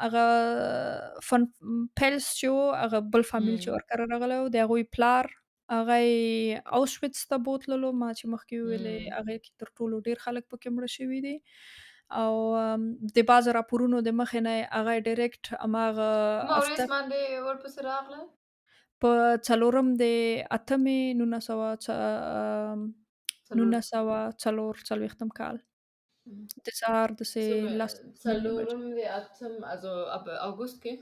هغه پیلس چې و هغه بل فامیل چې ورکره راغلی و د هغوی پلار هغه یې اوشویتس ته بوتللو ما چې مخکې وویلې هغې کې تر ټولو ډېر خلک پکې مړه شوي دي او د بعضو راپورونو د مخې نه یې هغه یې ډایرکټ هماغه کومه ورځ افتر باندې ورپسې راغله؟ په 4 د 8مې 1944 کال د سهار داسې 10 بجې څلورم د اتم اب اګوست کې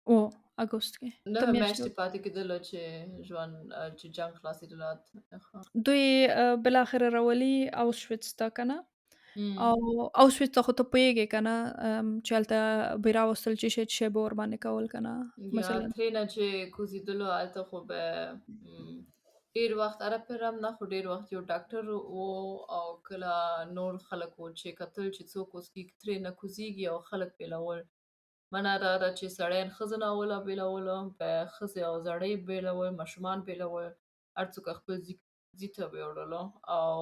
او اګوست کې 9 میاشتې میاشتې پاتې کېدله چې ژوند چې جنګ خلاصېدله. دوی بالاخره راولي اوشویتس ته که نه او اوشویتس ته خو ته پوهېږې که نه چې هلته به یې راوستل چې شی به ورباندې کول که نه یا مثلا ترېنه چې کوزېدلو هلته خو به ډېر وخت پرې هم نه خو ډېر وخت یو ډاکټر و او کله نور خلک و چې کتل چې څوک اوس ترېنه کوزېږي او خلک بېلول. منه دا ده چې سړیان ښځه ناوله بېلوله بیا ښځې او زړی بېلول ماشومان بېلول هر څوک خپل ځي ته به یې وړلو او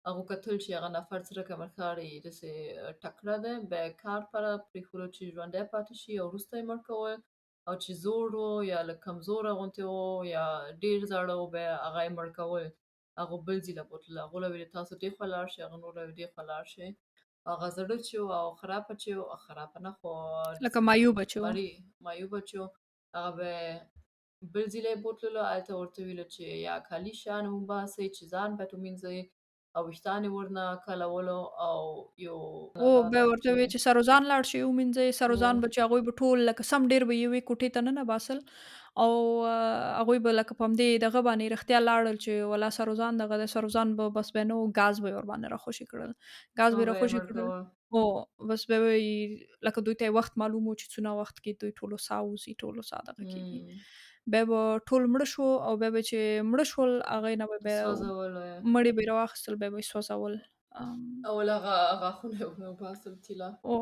هغو کتل چې هغه نفر څه رقمه ښکاري داسې تکړه دی بیا یې کار پره پرېښودل چې ژوندی پاتې شي او وروسته یې مړ کول او چې زوړ و یا لږ کمزوره غوندې و یا ډېر زاړه و بیا هغه یې مړ کول هغو بل ځای له بوتلل هغو له ویل تاسو دې خوا لاړ شئ هغه نور له ویل دې خوا لاړ شئ. هغه زړه چې و او خرابه چې و خرابه نه خو لکه معیوبه چې و معیوبه چې و هغه به یې بل ځای له یې بوتللو هلته ورته ویله چې یا کالي شیان وباسئ چې ځان باید ومینځئ او ویښتان یې ورنه کلولو او یو او دا به ده ورته چې وی چې سروزان لاړ شي ومینځئ، سروزان و به چې هغوی به ټول لکه سم ډېر به یوې کوټې ته ننه باسل او هغوی به لکه په همدې دغه باندې رښتیا لاړل چې والله سروزان دغه د سروزان به بس به نه و ګاز به یې ورباندې راخوشي کړل. ګاز به او یې به یې راخوشي مړ کړل کول. او بس به وی لکه دوی ته یې وخت معلوم و چې څونه وخت کې دوی ټولو ساه وځي، ټولو ساه دغه کېږي. بیا به ټول مړه شو او بیا به چې مړه شول هغې نه به بیا سوځولو یې مړي به یې راواخیستل بیا به یې سوځول. او هغه غاښونه یې ورنه وباسل طلا. او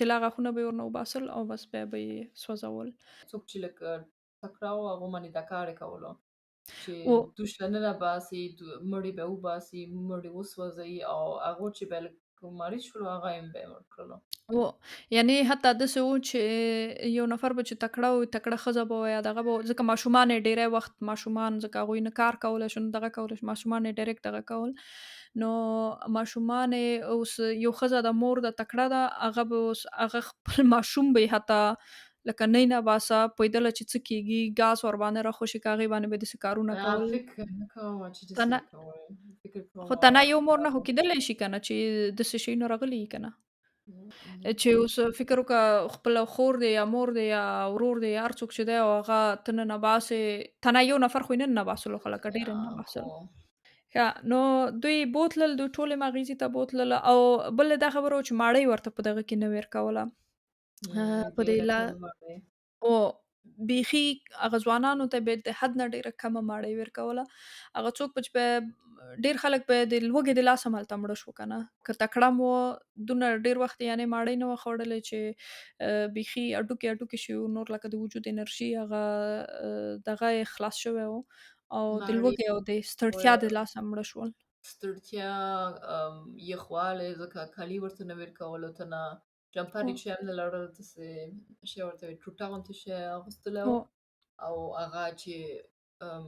طلا غاښونه به یې ورنه وباسل او بس بیا به یې سوځول. څوک چې لکه تکړه وو هغو باندې دا کار یې کولو چې او دوش دننه باسي مړي به وباسي مړي وسوځوي او هغو چې به لږ مریض شولو هغه یې به یې مړ کړلو. او یعنې حتی داسې و چې یو نفر به چې تکړه و تکړه ښځه به وه یا دغه به و ځکه ماشومان یې ډېری وخت ماشومان ځکه هغوی نه کار کولی شو نه دغه کولی شو ماشومان یې ډایرکټ دغه کول. نو ماشومان یې اوس یو ښځه ده مور ده تکړه ده هغه به اوس هغه خپل ماشوم به یې حتی لکه نه نه باسه پوهېدله چې څه کېږي ګاز ورباندې راخوشي که هغې باندې به یې داسې کارونه کول. فکر نه کوم چې داسې تنه به کوی. فکر کوم خو تنه یو مور نه خو کېدلی شي که نه چې داسې شیونه راغلي وي که نه. نه چې اوس فکر وکړه خپله خور دی یا مور دی یا ورور دی هر څوک چې دی او هغه ته ننه باسې تنه یو نفر خو یې نه ننباسلو خو لکه ډېر یې خو ننباسل. ښه نو دوی بوتلل دوی ټولې مغیزې ته بوتلل او بله دا خبره وه چې ماړۍ ورته په دغه کې نه ورکوله. په دې ډېره لا کمه مړۍ. او بیخي هغه ځوانانو ته به د حد نه ډېره کمه ماړۍ ورکوله. هغه څوک به چې به ډېر خلک به د لوږې د لاسه هلته مړه شو که نه. که تکړه مو دونه ډېر وخت یعنې ماړۍ نه وه خوړلې چې بیخي هډوکي هډوکي شوي وو نور لکه د وجود انرژي هغه دغه یې خلاص شوی و او د مړۍ لوږې او د و ستړتیا د لاسه مړه شول. ستړتیا یخوالی ځکه کالي ورته نه ورکولو ته نه جمپر او یې چې هم نه لرل داسې شی ورته وي ټوټه غوندې شی یې اغوستلی و او او هغه چې ام،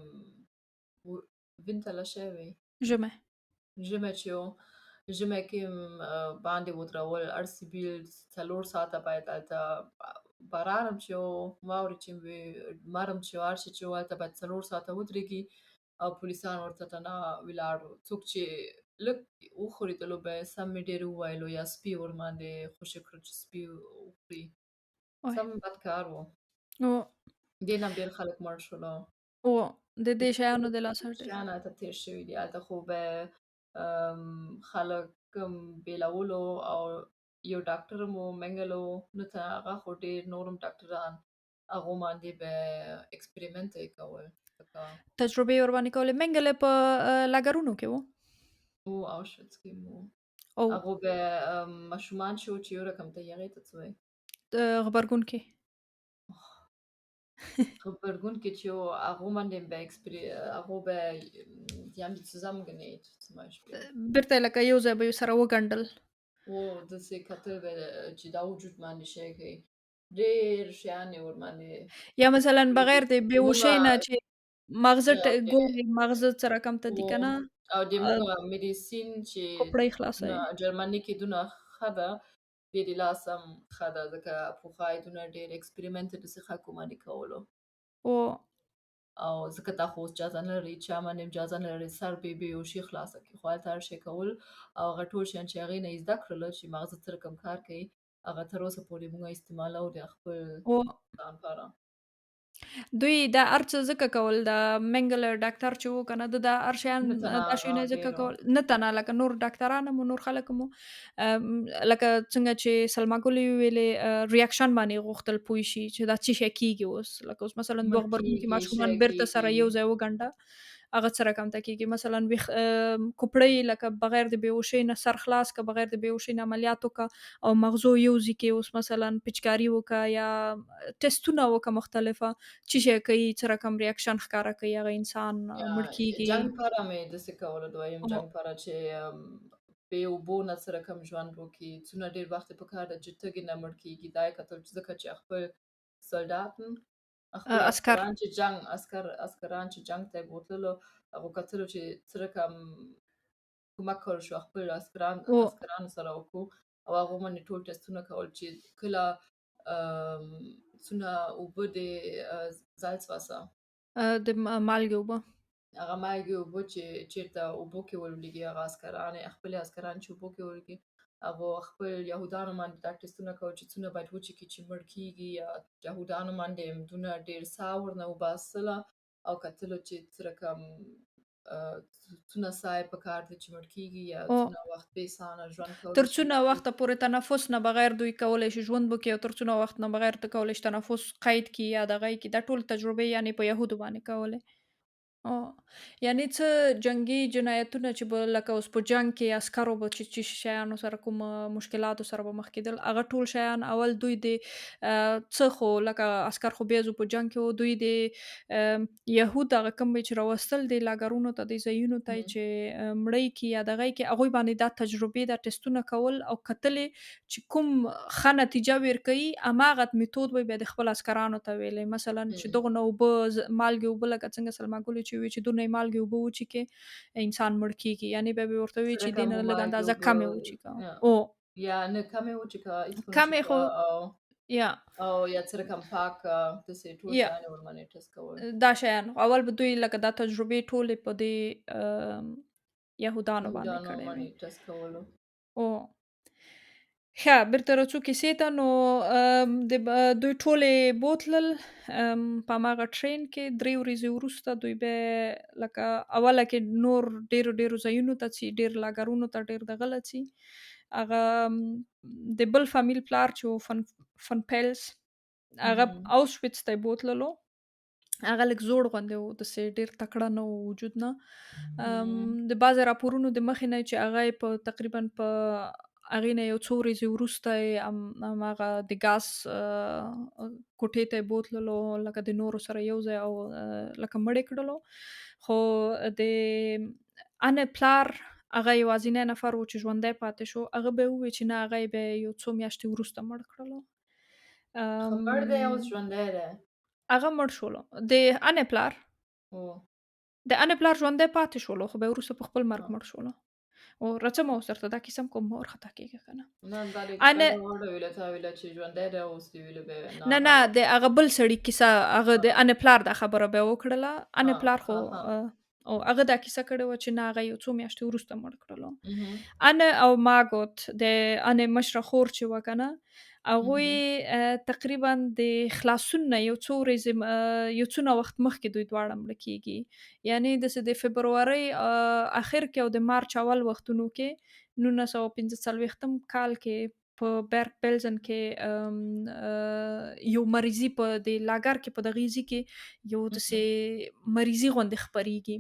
وینټله شی وي ژمی ژمی چې و ژمی کې باندې ودرول اړسیبیل 4 ساعته باید هلته باران هم چې و واورې چې وي لمر هم چې و هر شی چې و هلته باید 4 ساعته ودرېږي او پولیسان ورته تنه ولاړ وو څوک چې لږ وښورېدلو به یې سم مې ډېر وویلو یا سپي ورباندې خوشي کړل چې سپي وخوري وای سم بد کار و او دې نه هم ډېر خلک مړ شولو. او د دې شیانو د لاسه ډېر ډېر شیان هلته تېر شوي دي هلته خو به خلک بېلولو او یو ډاکټر مو منګلو نو ته هغه خو ډېر نور هم ډاکټران هغو باندې به اکسپریمنت یې کول لکه تجربې ورباندې کولې منګله په لاګرونو کې و او اوشویتس کې مو او هغو به ماشومان چې وو چې یو رقم ته هغې ته څه وایي د غبرګون کې غبرګون کې چې وو هغو باندې به هغو به die haben die zusammengenäht zum Beispiel. بیرته لکه یو ځای به یې سره وګنډل. و داسې کتل به چې دا وجود باندې شی کوي ډېر شیان یې ورباندې یا مثلا بغیر د موږه بیهوشۍ نه چې مغزه ګوري مغزه څه رقم ته و دي که نه او د موږه مدیسین چې کوپړۍ خلاصوي. جرمني کې دونه ښه ده دې د لاس هم ښه ده ځکه پخوا یې دونه ډېر اکسپریمنت یې داسې خلکو باندې کولو او او ځکه تا خو اوس اجازه نه لري چا باندې اجازه نه لري سر بې بېهوشي خلاصه کړي خو هلته هر شی کول او هغه ټول شیان چې هغې نه یې زده کړله چې مغزه څه رقم کار کوي هغه تر اوسه پورې موږ استعمالوو د خپل او ځان لپاره. دوی دا هر څه ځکه کول د منګل ډاکټر چې و که نه ده دا هر شیان نه تنه دا شیونه هغه یې ځکه ډېرو کول نه تنه لکه نور ډاکټران هم و نور خلک هم و لکه څنګه چې سلما ګل ویلې ریاکشن باندې غوښتل پوه شي چې دا څه شی کېږي اوس لکه اوس مثلا مړ دوه غبرګونکي کېږي شی ماشومان بیرته کېږي سره یو ځای وګنډه هغه څه رقم ته کېږي مثلا ویښ کوپړۍ لکه بغیر د بیهوشۍ نه سر خلاص که بغیر د بیهوشۍ نه عملیات وکړه او مغزو یو ځای کې اوس مثلا پچکاري وکړه یا ټیسټونه وکړه مختلفه څه شی کوي څه رقم ریاکشن ښکاره کوي هغه انسان یا مړ جنګ کېږي. لپاره مې داسې کولو دویم او جنګ لپاره چې بې اوبو نه څه رقم ژوند وکړي څونه ډېر وخت یې پکار ده چې تږي نه مړ کېږي دا یې کتل چې ځکه چې خپل سولداتن خپل عسکر اسکران چې جنګ ته یې بوتللو هغو کتلو چې څه رقم کومک کول شو خپل او اسکرانو سره وکړو او هغو باندې ټول ټسټونه کول چې کله څونه اوبه د Salzwasser د مالګې اوبه هغه مالګې اوبه چې چېرته اوبو کې ولوېږي، هغه عسکران خپلې عسکران چې اوبو کې ولوېږي، هغو خپل یهودانو باندې دا ټېسټونه کول چې څونه باید وچکي چې مړ کېږي، یا یهودانو باندې دونه ډېر ساه ورنه وباسله او کتلو چې څه رقم څونه ساه یې پکار ده چې مړ کېږي، یا او څونه وخت بې ساه نه ژوند تر کولی شي. څونه وخته پورې تنفس نه بغیر دوی کولی شي ژوند وکړي، او تر څونه وخت نه بغیر ته کولی شي تنفس قید کړي یا دغه یې کړي. دا ټول تجربې یعنې په یهودو باندې کولې. یعنې څه جنګي جنایتونه چې به لکه اوس په جنګ کې عسکرو به چې شیانو سره کوم مشکلاتو سره به مخ کېدل، هغه ټول شیان اول دوی د څه خو لکه عسکر خو بیا ځو په جنګ کې وو، دوی د یهود هغه کوم چې راوستل دي لاګرونو ته، دې ځایونو ته یې چې مړی کړي یا دغه یې کړي، هغوی باندې دا تجربې دا ټېسټونه کول او کتلې چې کوم ښه نتیجه ورکوي، هماغه میتود به بیا د خپل عسکرانو ته ویلې. مثلا چې دغه نه اوبه مالګې اوبه لکه څنګه سلما ګل چې وي چې دونه یې مالګې اوبه وڅښې انسان مړ کېږي، یعنې بیا به ورته وي څه چې دې رقم نه لږ مالګې اندازه اوبه کمې وڅښه. او یا نه کمې وچکه هېڅ ونه کمې چښه، خو یا او یا څه رقم پاکه داسې ټول یا شیان یې ورباندې ټېسټ کول. دا شیان اول به دوی لکه دا تجربې ټولې په دې یهودانو باندې یهودانو کړې وې. باندې ټېسټ کولو. او ښه بیرته راځو کیسې ته. نو دوی ټولې بوتلل په هماغه ټرین کې 3 ورځې وروسته دوی بیا لکه اوله کې نور ډېرو ځایونو ته ځي، ډېر لاګرونو ته ډېر دغه له ځي. هغه د بل فامیل پلار چې و فن پیلز، هغه اوسویټس ته یې بوتللو. هغه لږ زوړ غوندې و، داسې ډېر تکړه نه و وجود نه. د بعضې راپورونو د مخې نه چې هغه یې په تقریبا په هغې نه یو څو ورځې وروسته یې هماغه د ګاز کوټې ته یې بوتللو، لکه د نورو سره یو ځای، او لکه مړ یې کړلو. خو د انې پلار هغه یوازینی نفر و چې ژوندی پاتې شو. هغه به یې وویل چې نه، هغه یې بیا یو څو میاشتې وروسته مړ کړلو. خو مړ دی اوس ژوندی دی؟ هغه مړ شولو. د انې پلار د انې پلار ژوندی پاتې شولو، خو بیا وروسته په خپل مرګ مړ شولو. او راځم اوس درته دا کیسه هم کوم، مه وارخطا کېږه که نه. نه دا دې انې کیسه غاړه ویله، تا ویله چې ژوندی دی، اوس دې ویله بیا نه دا د هغه بل سړي کیسه، هغه د انې پلار دا خبره بیا وکړله. انې پلار خو او هغه دا کیسه کړې وه چې نه، هغه یو څو میاشتې وروسته مړ کړلو. انې او ماګوت د انې مشره خور چې وه که نه، هغوی تقریبا د خلاصون نه یو څو ورځې یو څونه وخت مخکې دوی دواړه مړه کېږي. یعنې داسې د فبرورۍ اخر کې او د مارچ اول وختونو کې 1945 کال کې په برګ بلزن کې یو مریضي په د لاګر کې په دغه ځای کې یو داسې مریضي غوندې خپرېږي.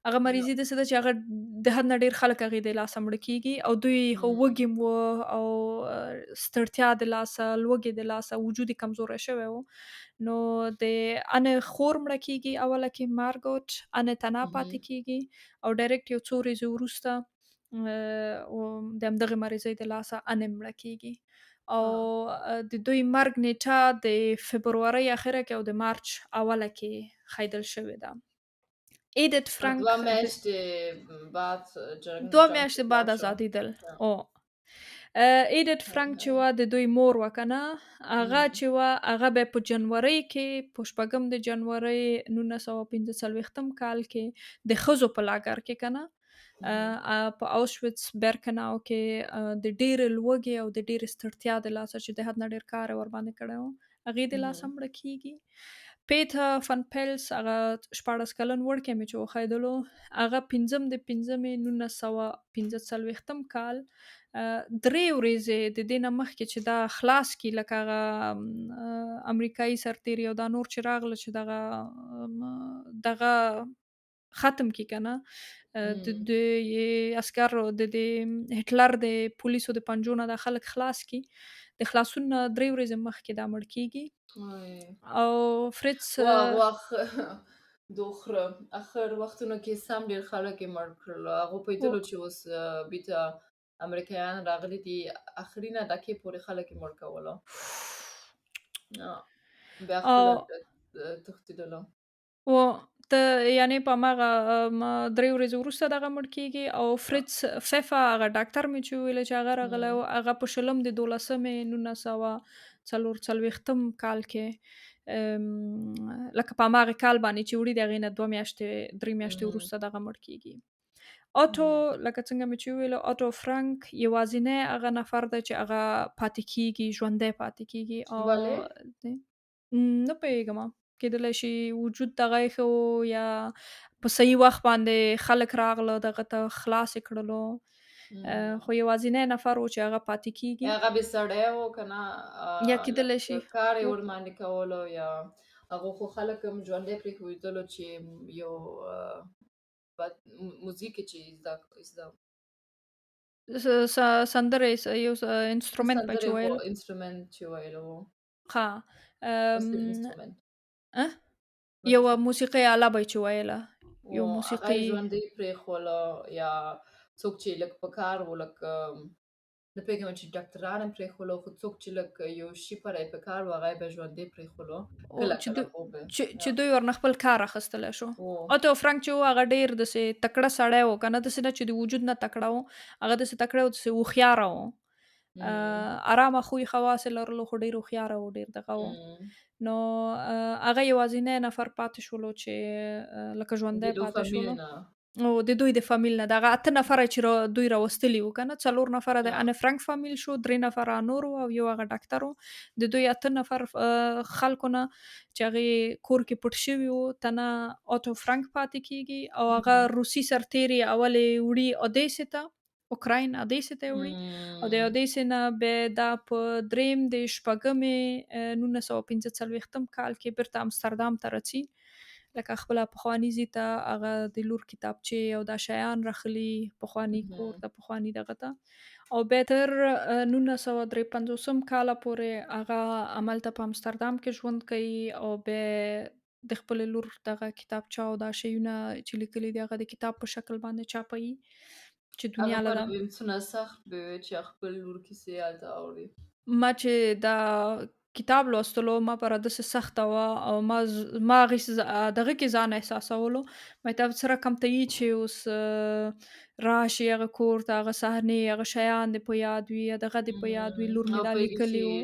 هغه مریضي داسې ده چې هغه د حد نه ډېر خلک هغې د لاسه مړه کېږي، او دوی خو وږي م وه او ستړتیا د لاسه، لوږې د لاسه، وجود یې کمزوری شوی و. نو د انې خور مړه کېږي اوله کې، مارګوټ انې تنها پاتې کېږي، او ډایرکټ یو څو ورځې وروسته د همدغې مریضۍ د لاسه انې مړه کېږي. او د دوی مرګ نیټه د فبرورۍ اخره کې او د مارچ اوله کې ښودل شوې ده. ایډت فرانک 2 میاشتې بعد جنګ 2 میاشتې بعد ازادېدل. او ایډت فرانک چې وه د دوی مور وه که نه، هغه چې وه هغه بیا په جنورۍ کې، په 6 د جنورۍ 1945 کال کې د ښځو په لاګر کې که نه، په اوشویټس برکناو کې د ډېرې لوږې او د ډېرې ستړتیا د لاسه چې د حد نه ډېر کار یې ورباندې کړی و، هغې د لاسه مړه کېږي. پیټر فن پیلس هغه 14 کلن وړکی مې چې وښودلو، هغه 5 د 5 1945 کال 3 ورځې د دې نه مخکې چې دا خلاص کړي، لکه هغه امریکایي سرتېري او دا نور چې راغله چې دغه ختم کړي که نه، د عسکرو د هټلر د پولیسو د پنجو نه دا خلک خلاص کړي، د خلاصون نه 3 ورځې مخکې دا مړ کېږي. او فریتز د اخر وختونو کې سم ډېر خلک یې مړ کړل. هغو پوهېدلو چې اوس بیرته امریکایان راغلي دي، اخري نه دقیقې پورې خلک یې مړ کولو، بیا خپله تښتېدلو. ته یعنې په هماغه 3 ورځې وروسته دغه مړ کېږي. او فریتز فیفا هغه ډاکټر مې چې وویله چې هغه راغلی و، هغه په 20 د 12 1944 کال کې لکه په هماغه کال باندې چې وړي د هغې نه 2 میاشتې 3 میاشتې وروسته دغه مړ کېږي. آټو لکه څنګه مې چې وویله آټو فرانک یوازینی هغه نفر دی چې هغه پاتې کېږي، ژوندی پاتې کېږي او ولې؟ نه پوهېږم کېدلی شي وجود دغه ایښی و یا په صحیح وخت باندې خلک راغله دغه ته خلاص یې کړلو. خو یوازینی نفر و چې هغه پاتې کېږي هغه بې سړی و که نه یا کېدلی لکه شي کار یې ورباندې کولو یا هغو خو خلک هم ژوندی پرېښودلو چې یو موزیک یې چې زده سندرې یو انسټرومنټ به چې سندرې خو ویل انسټرومنټ چې ویلو و ښه وس انسټرومنټ اه وس یوه موسیقي آله به یې چې ویله و یو هغه موسیقي یې ژوندی پرېښوله یا څوک چې لږ په کار و لکه نه پوهېږم چې ډاکټران هم پرېښولو خو څوک چې لږ یو شي پرې په کار و هغه یې به ژوندی پرېښولو او کله چې کله دوی خو به چې دوی ورنه خپل کار اخیستلی شو. و آټو فرانک چې و هغه ډېر داسې تکړه سړی و که نه داسې نه چې د وجود نه تکړه و هغه داسې تکړه و داسې هوښیاره و. ارامه خوی خواص یې لرلو خو ډېر هوښیاره و ډېر دغه و. نو هغه یوازینی نفر پاتې شولو چې لکه د ژوندی دو پاتې فامیل شولو نه او د دوی د فامیل نه دغه 8 نفره چې دوی راوستلي وو که نه 4 نفره د ان فرانک فامیل شو 3 نفره نور وو او یو هغه ډاکټر وو د دوی 8 نفر خلکو نه چې هغې کور کې پټ شوي وو تنه آټو فرانک پاتې کېږي او هغه روسي سرتېري اول یې وړي اودیسې ته اوکراین اودیسې ته یې وړي او د اودیسې نه بیا دا په دریم د شپږمې 1945 کال کې بیرته امستردام ته راځي لکه خپله پخواني ځای ته هغه د لور کتابچې او دا شیان راخلي پخواني کور ته پخواني دغه ته او بیا تر 1953 کاله پورې هغه هملته په امستردام کې ژوند کوي او بیا د خپلې لور دغه کتابچه او دا شیونه چې لیکلي دي هغه د کتاب په شکل باندې چاپوي چې هغه دنیا له به ده نو څونه سخت به وي چې خپل لور کیسې هلته اوري ما چې دا کتاب لوستلو ما پر داسې سخته وه او ما هغې دغه کې ځان احساسولو ما ته سره کم ته یي چې اوس راشي هغه کور ته هغه صحنې هغه شیان دې په یاد وي دغه دې په یاد وي لور مې او دا پوهېږي لیکلي چې وو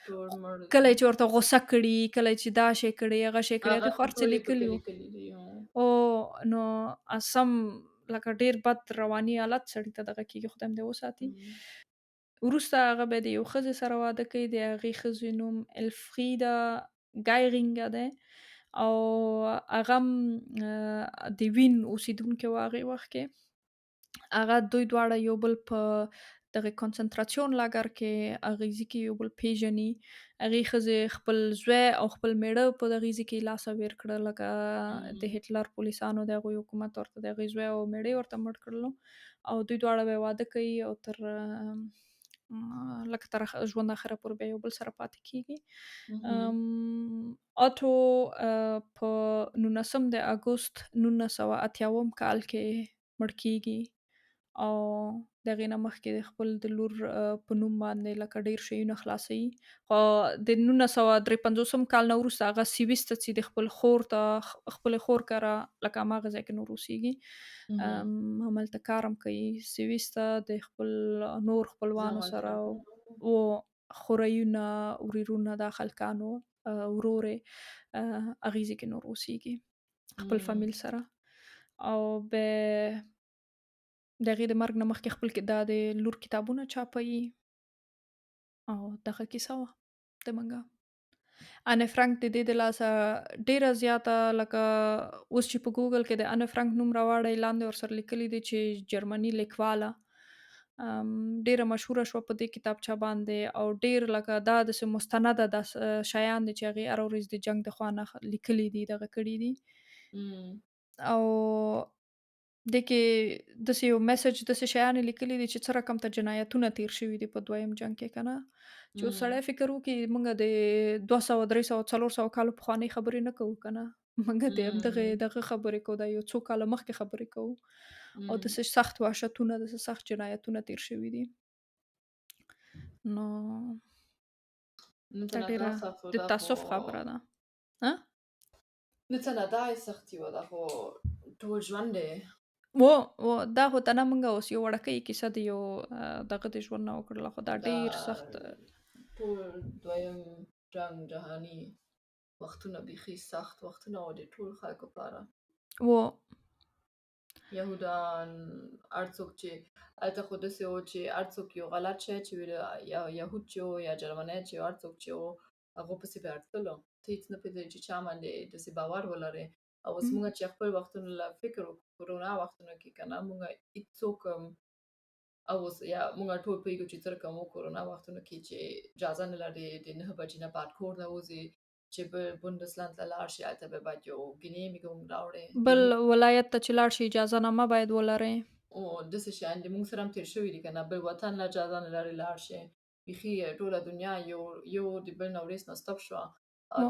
ټول مړ کله چې ورته غوسه کړي کله چې دا شی کړي هغه شی کړي هغه د خو خو هر څه ټولې پکې لیکلي وو لیکلي دي او نو اسم لکه ډیر بد رواني حالت سړی ته دغه کېږي خدای دې وساتي وروسته هغه بیا د یو ښځې سره واده کوي د هغې ښځې نوم الفریدا ګایرینګه دی او هغه هم د وین اوسیدونکی و هغې وخت کې هغه دوی دواړه یو بل په دغه کنسنټراسیون لاګر کې هغې ځای کې یو بل پیژني هغې ښځې خپل زوی او خپل میړه په دغې ځای کې لاس ویر کړه لکه د هټلر پولیسانو د هغوی حکومت ورته د هغې زوی او میړه یې ورته مړ کړلو او دوی دواړه بیا واده کوي او تر لکه تر ژوند اخره پورې بیا یو بل سره پاتې کېږي آټو په 19 د اګوست 1980 کال کې مړ کېږي او د هغې نه مخکې د خپل د لور په نوم باندې لکه ډېر شیونه خلاصوي خو د 1953 کال نه وروسته هغه سویس ته ځي د خپل خور ته خپلې خور کره لکه هماغه ځای کې نور اوسېږي هملته کار هم کوي سویس ته د خپل نور خپلوانو سره و خوریونه وریرونه دا خلکانو ورور یې هغې ځای کې نور اوسېږي خپل فامیل سره او به د هغې د مرګ نه مخکې خپل دا د لور کتابونه چاپوي او دغه کیسه وه زموږه ان فرانک د دې د لاسه ډیره زیاته لکه اوس چې په ګوګل کې د ان فرانک نوم راوړی لاندې ورسره لیکلي دي چې جرمني لیکواله ډیره مشهوره شوه په دې کتابچه باندې او ډیر لکه دا داسې مستنده د شیان دي چې هغې هره ورځ د جنګ د خوا نه لیکلي دي دغه کړي دي او د کې داسې یو میسج داسې شیان یې لیکلي دي چې څه رقم ته جنایتونه تیر شوي دي په دویم جنګ کې که نه چې اوس سړی فکر وکړي موږ د 200 300 400 کالو پخوانۍ خبرې نه کوو که نه موږ د دغه خبرې کوو دا یو څو کاله مخکې خبرې کوو او داسې سخت وحشتونه داسې سخت جنایتونه تیر شوي دي نو دا ډېره د تاسف خبره ده نه څه نه دا یې سختي وه دا خو ټول ژوند دی دا خو ته نه موږ اوس یو وړکۍ کیسه د یو دغه د ژوند نه وکړله خو دا ډېر سخت ټول دویم جنګ جهاني وختونه بیخي سخت وختونه و د ټول خلکو لپاره و یهودان هر څوک چې هلته خو داسې و چې هر څوک یو غلط شی چې ویل یا یهود چې و یا جرمنی چې و هر څوک چې و هغو پسې به ارتلو ته هېڅ نه پوهېدې چې چا باندې داسې باور ولرې او اوس م. موږ چې خپل وختونو له فکر وکړو کرونا وختونو کې که نه موږ هېڅوک او اوس یا موږ ټول پوهېږو چې څه رقم و کرونا وختونو کې چې اجازه نه لرې د 9 بجې نه بعد کور نه وځې چې بundesland ته لاړ شي هلته به باید یو genehmigung راوړې بل ولایت ته چې لاړ شي اجازه نامه باید ولرئ. او داسې شیان د موږ سره هم تېر شوي دي که نه بل وطن له اجازه نه لرې لاړ شي بیخي ټوله دنیا یو د بل نه ورېس نه سټپ شوه او و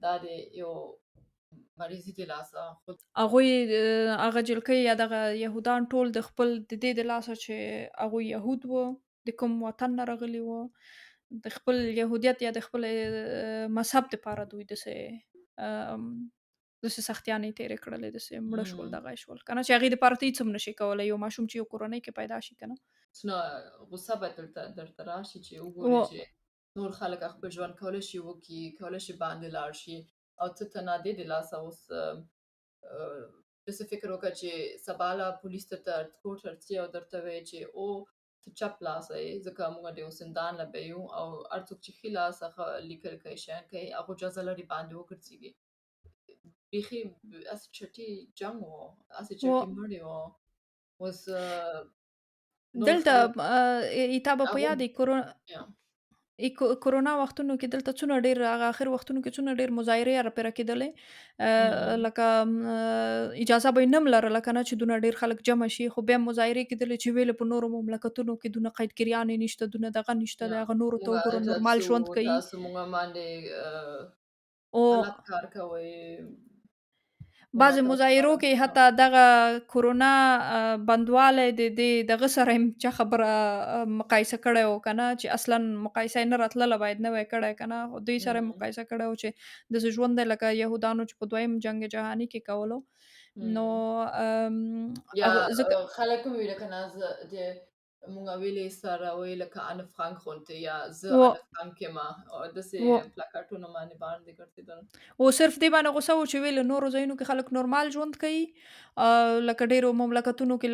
دا د یو مریضي د لاسه خود هغوی هغه جلکۍ یا دغه یهودان ټول د خپل د دې د لاسه چې هغوی یهود وو د کوم وطن نه راغلي وو د خپل یهودیت یا د خپل مذهب دپاره دوی داسې سختیانې تېرې کړلې داسې مړه شول دغه یې شول که نه چې هغې دپاره ته هېڅ هم نشي کولی یو ماشوم چې یو کورنۍ کې پیدا شي که نه څونه غوسه به درته راشي چې و وګورې چې نور خلک خپل ژوند کولی شي وکړي کولی شي باندې لاړ شي او ته تنها دې د لاسه اوس داسې فکر وکړه چې سبا له پولیس ته کور ته رسي او درته وایي چې او ته چپ لاس یې ځکه موږ د یو زندان نه به یو او هر څوک چې ښي لاس څخه لیکل کوي شیان کوي هغو اجازه لري باندې وګرځېږي بیخي هسې چټي جنګ و هسې چټي و مړي و اوس نور دلته خلک تا به په هغو یاد یا کرونا وختونو کې دلته څونه ډېر هغه اخر وختونو کې څونه ډېر مظاهرې راپیره کېدلې لکه اجازه به یې نه م لرله که نه چې دونه ډېر خلک جمع شي خو بیا هم مظاهرې کېدلې چې ویلې په نورو مملکتونو کې دونه قیدګریانې نشته دونه دغه نشته د یا هغه نورو ته موږ وګوره هلته نورمال څو ژوند کوي تاسو موږ باندې او غلط کار کوئ موږ بعضې تاسو مظاهرو سره کې حتی دغه کرونا بندوالی د دې دغه سره هم چا خبره مقایسه کړی و که نه چې اصلا مقایسه یې نه راتلله باید نه وی کړی که نه خو دوی سره یې مقایسه کړی و چې داسې ژوند دی لکه یهودانو چې په دویم جنګ جهاني کې کولو نو یا ځکه خلک هم ویل که نه زه د موږ ویلې سره وی لکه ان فرانک غوندې یا زه و ان فرانک یمه داسې و پلاکټونه باندې باندې ګرځېدل او صرف دې باندې غوسه و چې ویل نورو ځایونو کې خلک نورمال ژوند کوي لکه ډېرو مملکتونو کې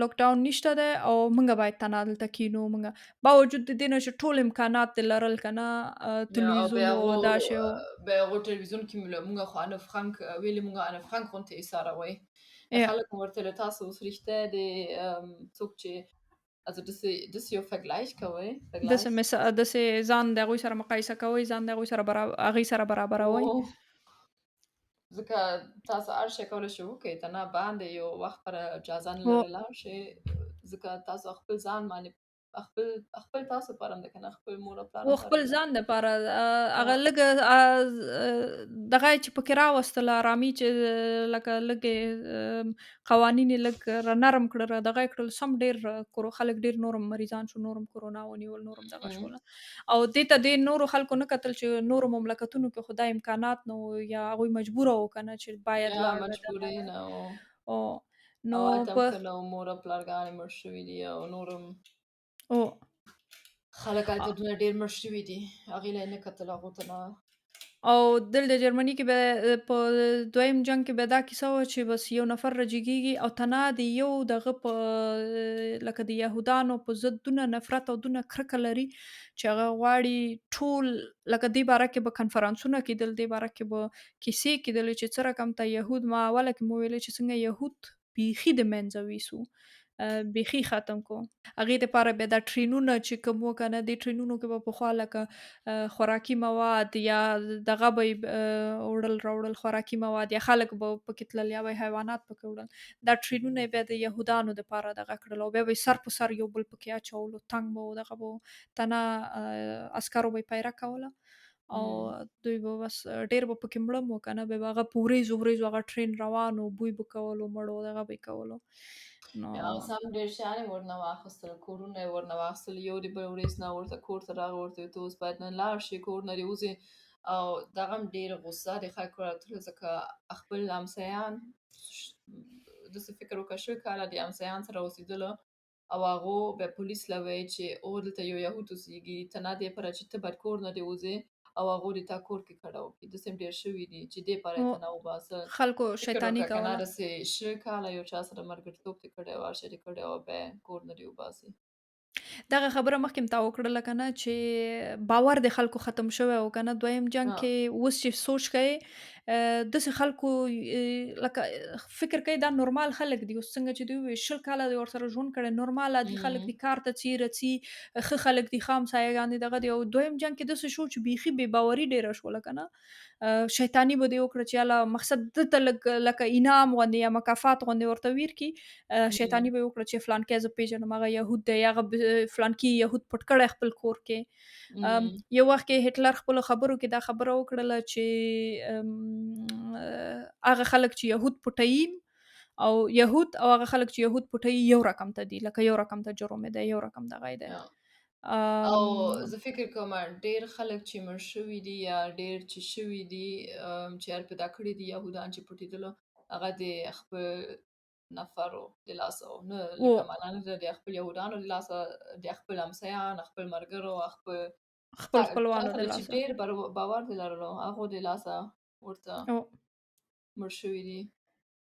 لوکډاون نشته دی او موږ باید تنها دلته کینو موږ باوجود د دې نه چې ټول امکانات یې لرل که نه یا او تلویزیون و دا شی و به هغو ټلویزیون کې موږ خو ان فرانک ویلې موږ ان فرانک غوندې ایساره وی یا خلک هم ورته تاسو اوس رښتیا د څوک چې also das یو Vergleich کوئ Vergleich داسې ځان د هغوی سره مقایسه کوئ ځان د هغوی سره هغوی سره برابروئ اوه ځکه تاسو هر شی کولی شئ وکړئ ته نه باندې یو وخت پر اجازه نه و لرئ لاړ شئ ځکه تاسو خپل ځان باندې خپل تاسو لپاره هم ده که نه خپل مور او پلار و لپاره خپل هم ده ځان دپاره هغه او لږه دغه یې چې پکې راوستله ارامي چې لکه لږ قوانین یې لږ نرم کړل دغه یې کړل سم ډېر خلک ډېر نور هم مریضان شو نور هم کرونا ونیول نور هم دغه شول او دې ته دې نورو خلکو نه کتل چې نورو مملکتونو کې خو دا امکانات نه و یا هغوی مجبوره وو که نه چې باید یا لاړ وی مجبورې نه او او نو هلته هم په کله مور او پلارګانې مړ شوي دي او نور هم او خلک هلته دونه ډېر مړ شوي دي هغې له یې نه کتل هغو ته نه او دلته جرمني کې به په دویم جنګ کې به دا کیسه وه چې بس یو نفر راجګېږي او تنها د یو دغه په لکه د یهودانو په ضد دونه نفرت او دونه کرکه لري چې هغه غواړي ټول لکه دې باره کې به کنفرانسونه کېدل دې باره کې به کیسې کېدلې چې څه رقم ته یهود ما اوله کې مو ویلې چې څنګه یهود بیخي د منځه ویسو بیخي ختم کو هغې دپاره بیا دا ټرینونه چې کوم و که نه دې ټرینونو کې به پخوا لکه خوراکي مواد یا دغه به یې وړل راوړل خوراکي مواد یا خلک به پکې تلل یا به یې حیوانات پکې وړل دا ټرینونه یې بیا د یهودانو دپاره دغه کړل او بیا به یې سر په سر یو بل پکې اچولو تنګ به و دغه به و تنه عسکرو به یې پیره کوله او دوی به بس ډېر به پکې مړه م که نه بیا به هغه په وریځو وریځو هغه ټرین روان و بوی به کولو مړو دغه به یې کولو نو یا اوس هم ډېر شیان یې ورنه واخیستل کورونه یې ورنه واخیستل یو د بل ورځ نه ورته کور ته راغی ورته ویل ته اوس باید نن لاړ شې کور نه دې وځې او دغه هم ډېره غوسه د خلکو راتله ځکه خپل همسایان داسې فکر وکړه شل کاله د همسایان سره اوسېدله او هغو بیا پولیس له ویل چې او دلته یو یهود اوسېږي ته نه دې لپاره چې ته باید کور نه دې وځې او هغه دې تا کور کې کډه وکړي داسې هم ډېر شوي دي چې دې پاره او یې ته نه وباسه خلکو فکر شیطاني وکړه که نه کوله. داسې شل کاله یو چا سره ملګرتوب دې کړی او هر شی دې کړی او بیا یې کور نه دې وباسي. دغه خبره مخکې م تا وکړله که نه چې باور د خلکو ختم شوی او که نه دویم جنګ ها. کې اوس چې سوچ کوې داسې خلکو لکه فکر کوي دا نورمال خلک دي. اوس څنګه چې دوی وویل 20 کاله دې ورسره ژوند کړی نورمال عادي خلک دي، کار ته ځي رڅي، ښه خلک دي، ښه همسایګان دي، دغه دي. او دویم جنګ کې داسې شو چې بیخي بې باوري ډېره شوله که نه. شیطاني به دې وکړه چې یاله مقصد دلته لکه انعام غوندې یا مکافات غوندې ورته ویر کړي. شیطاني به یې وکړه چې فلانکی زه پیژنم هغه یهود دی، هغه فلانکي یهود پټ کړی خپل کور کې. یو وخت کې هټلر خپلو خبرو کې دا خبره وکړله چې هغه خلک چې یهود پټوي او یهود او هغه خلک چې یهود پټوي یو رقم ته دي، لکه یو رقم ته جرم دی، یو رقم دغه دی. او زه فکر کوم ډېر خلک چې مړ شوي دي یا ډېر چې شوي دي چې هر پیدا کړي دي یهودان چې پټېدلو هغه د خپل نفرو د لاسه او نه لکه معنا نه د خپل یهودانو د لاسه د خپل همسایان خپل ملګرو خپل چا خپلوانو سره د چې لاسه ډېر باور دې لرلو هغو د لاسه ورته او مړ شوي دي.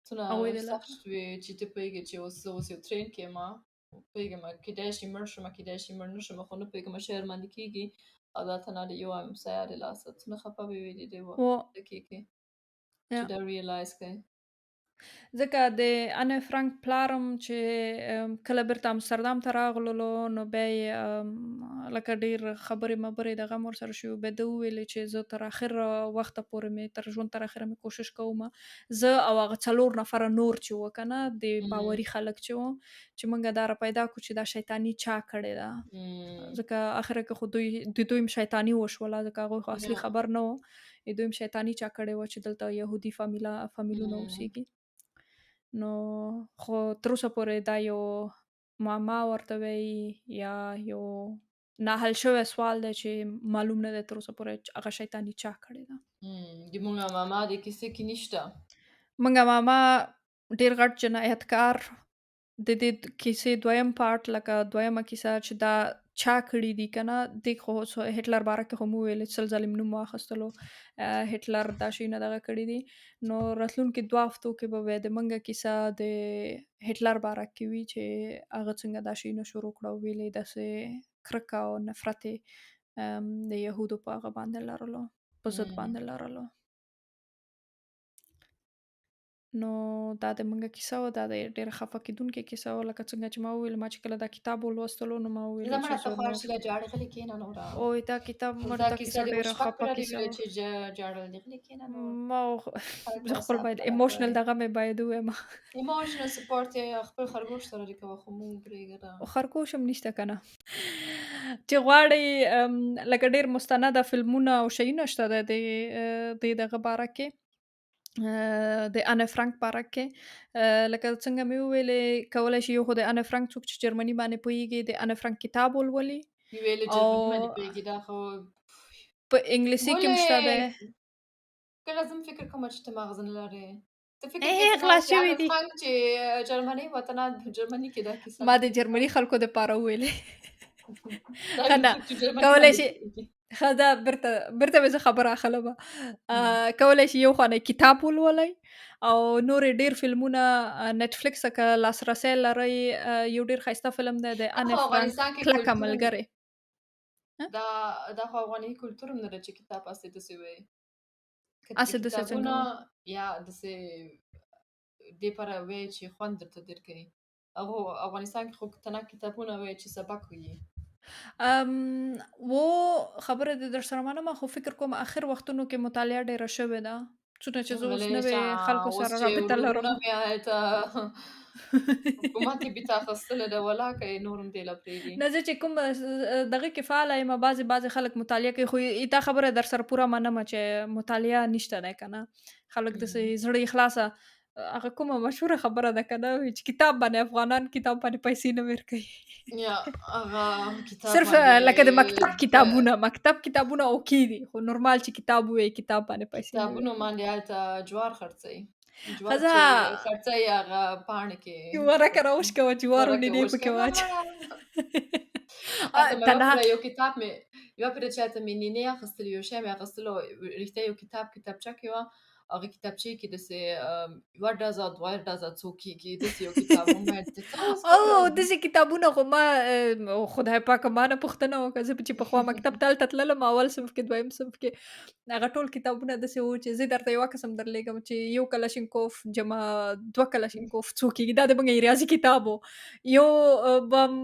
څونه هغوی د سخت لاسه وي چې ته پوهېږې چې اوس یو ټرین کې یم پوهېږم کیدای شي مړ شم کیدای شي مړ نه شم خو نه پوهېږم شرمنده کېږي او دا تنها د یو همسایه د لاسه څونه خفه به وي د دې و دقیقې چې یا دا ریالایز کړي. ځکه د انه فرانک پلارم چې کله بیرته امستردام ته راغللو نو بیا یې لکه ډېر خبرې مبرې دغه هم ورسره شوي بیا ده وویلې چې زه تر اخره وخته پورې مې تر ژوند تر اخره مې کوشش کوم زه او هغه 4 نفره نور چې وو که نه د باوري خلک چې وو چې موږ دا را پیدا کړو چې دا شیطاني چا کړې ده. ځکه اخره کې خو د دوی هم شیطاني وشوله ځکه هغوی خو اصلي خبر نه وو د دوی هم شیطاني چا کړې وه چې دلته یهودي فامیلونه اوسېږي. نو خو تر اوسه پورې دا یو معما ورته وایي یا یو ناحل شوی سوال دی چې معلوم نه دی تر اوسه پورې هغه شیطاني چا کړې ده. د مونږ ماما د کیسې کې نشته. مونږه ماما ډېر غټ جنایتکار د دې کیسې دویم پارت لکه دویمه کیسه چې دا چا کړي دي که نه دې خو هټلر باره کې خو مو ویلې سل ځلې نوم واخیستلو هټلر دا شیونه دغه کړي دي. نو راتلونکي 2 هفتو کې به د منګه کیسه د هټلر باره کې وي چې هغه څنګه دا شیونه شروع کړه او ویلې داسې کرکه او نفرت د یهودو په هغه باندې لرلو په ضد باندې لرلو. نو دا د منګه کیسه وه دا د ډېره خفه کېدونکې کیسه وه لکه څنګه چې ما وویل ما چې کله دا کتاب ولوستلو نو ما وویل زما چې ته خو هر شي له جاړې غلې کېنه نوره اوی دا کتاب مړ دا کیسه دې ډېره شپږ خفه کاله دې کیسه ویلې وه. چې جاړل دې غلې کېنه نو ما زه خپل باید ایموشنل دغه مې باید ووایم ایموشنل سپورټ یې خپل خرګوش سره لري کوه خو مونږ پرېږده خرګوش هم نشته که نه چې غواړئ لکه ډېر مستنده فلمونه او شیونه شته د دغه باره کې د انه فرانک باره کې لکه څنګه مې وویلې کولی شي یو خو د انه فرانک څوک چې جرمني باندې پوهېږي د انه فرانک کتاب ولولي ویلې او جرمني باندې پوهېږي دا خو په انګلیسي کې هم شته دی. کله زه فکر کوم چې ته مغز نه لرې ته فکر خلاص کوې شوي چې دي فرانک چې جرمني وطنه جرمني کې دا کیسه ما د جرمني خلکو دپاره وویلې نه کولی شي ښه دا بیرته مې زه خبره اخلمه کولی شي یو خوانی کتاب ولولئ او نورې ډېر فلمونه نټفلکس ته که لاسرسی لرئ یو ډېر ښایسته فلم دی د انه فرانک کلکه ملګرې دا خو افغاني کلتور هم نه ده چې کتاب هسې داسې وایي هسې داسې څنګه یا داسې دې پاره وایي چې خوند درته درکوي هغو افغانستان کې خو تنه کتابونه وایي چې سبق وایي و خبره دې در سره منمه خو فکر کوم اخر وختونو کې مطالعه ډېره شوې ده څونه چې زه اوس نوې خلکو سره رابطه لرم حکومت یې بیرته اخیستله ده ولاکه یې نور هم دې له پرېږدي نه زه چې کوم دغه کې فعاله یم بعضې خلک مطالعه کوي خو دا خبره در سره پوره منمه چې مطالعه نشته دی که نه خلک داسې زړه یې خلاصه هغه کومه مشهوره خبره ده که نه چې کتاب باندې افغانان کتاب باندې پیسې نه ورکوي صرف لکه د مکتب کتابونه اوکې دي خو نورمال چې کتاب ووایي کتاب باندې پیسې نه کتابونو باندې هلته جوار خرڅوي جوار چې خرڅوي هغه پاڼې کې ورکه راوشکوه جوار ونې پکې واچوه حتی ما یوه تنها پره یو کتاب مې یوه پره چاته مې نینې اخیستلو یو شی مې اخیستلو رښتیا یو کتابچه کې وه هغې کتابچې کې داسې یوه ډزه دوه ډزه څو کېږي داسې یو کتاب و ما ته څه اوس او داسې کتابونه خو ما خدای پاکه ما نه پوښتنه وکړه زه چې پخوا مکتب ته هلته تللم اول صنف کې دویم صنف کې هغه ټول کتابونه داسې وو چې زه درته یوه قسم درلیږم چې یو کلشینکوف جمع دوه کلشینکوف څو کېږي دا د موږ ریاضي کتاب و یو بم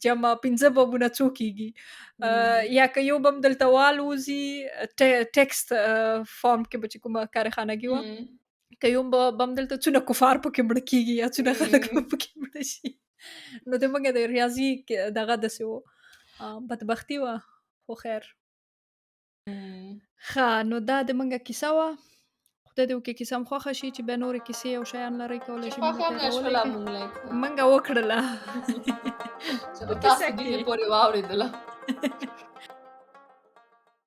جمع پنځه بمونه څو کېږي یا که یو بم دلته والوځي ټکسټ فارم کې به چې کومه کارخانګي وه که یو بم دلته څونه کفار پکې مړه کېږي یا څونه خلک به پکې مړه شي نو د موږ د ریاضي دغه داسې و بدبختي وه خو خیر ښه نو دا د موږ کیسه وه خدای دې وکړي کیسه هم خوښه شي چې بیا نورې کیسې او شیان لرئ کولی چې شي خوښه موږ هم ته نه شوله راولېږئ موږ لایک موږ وکړله چې په د کیسه تاسو دې کې پورې واورېدله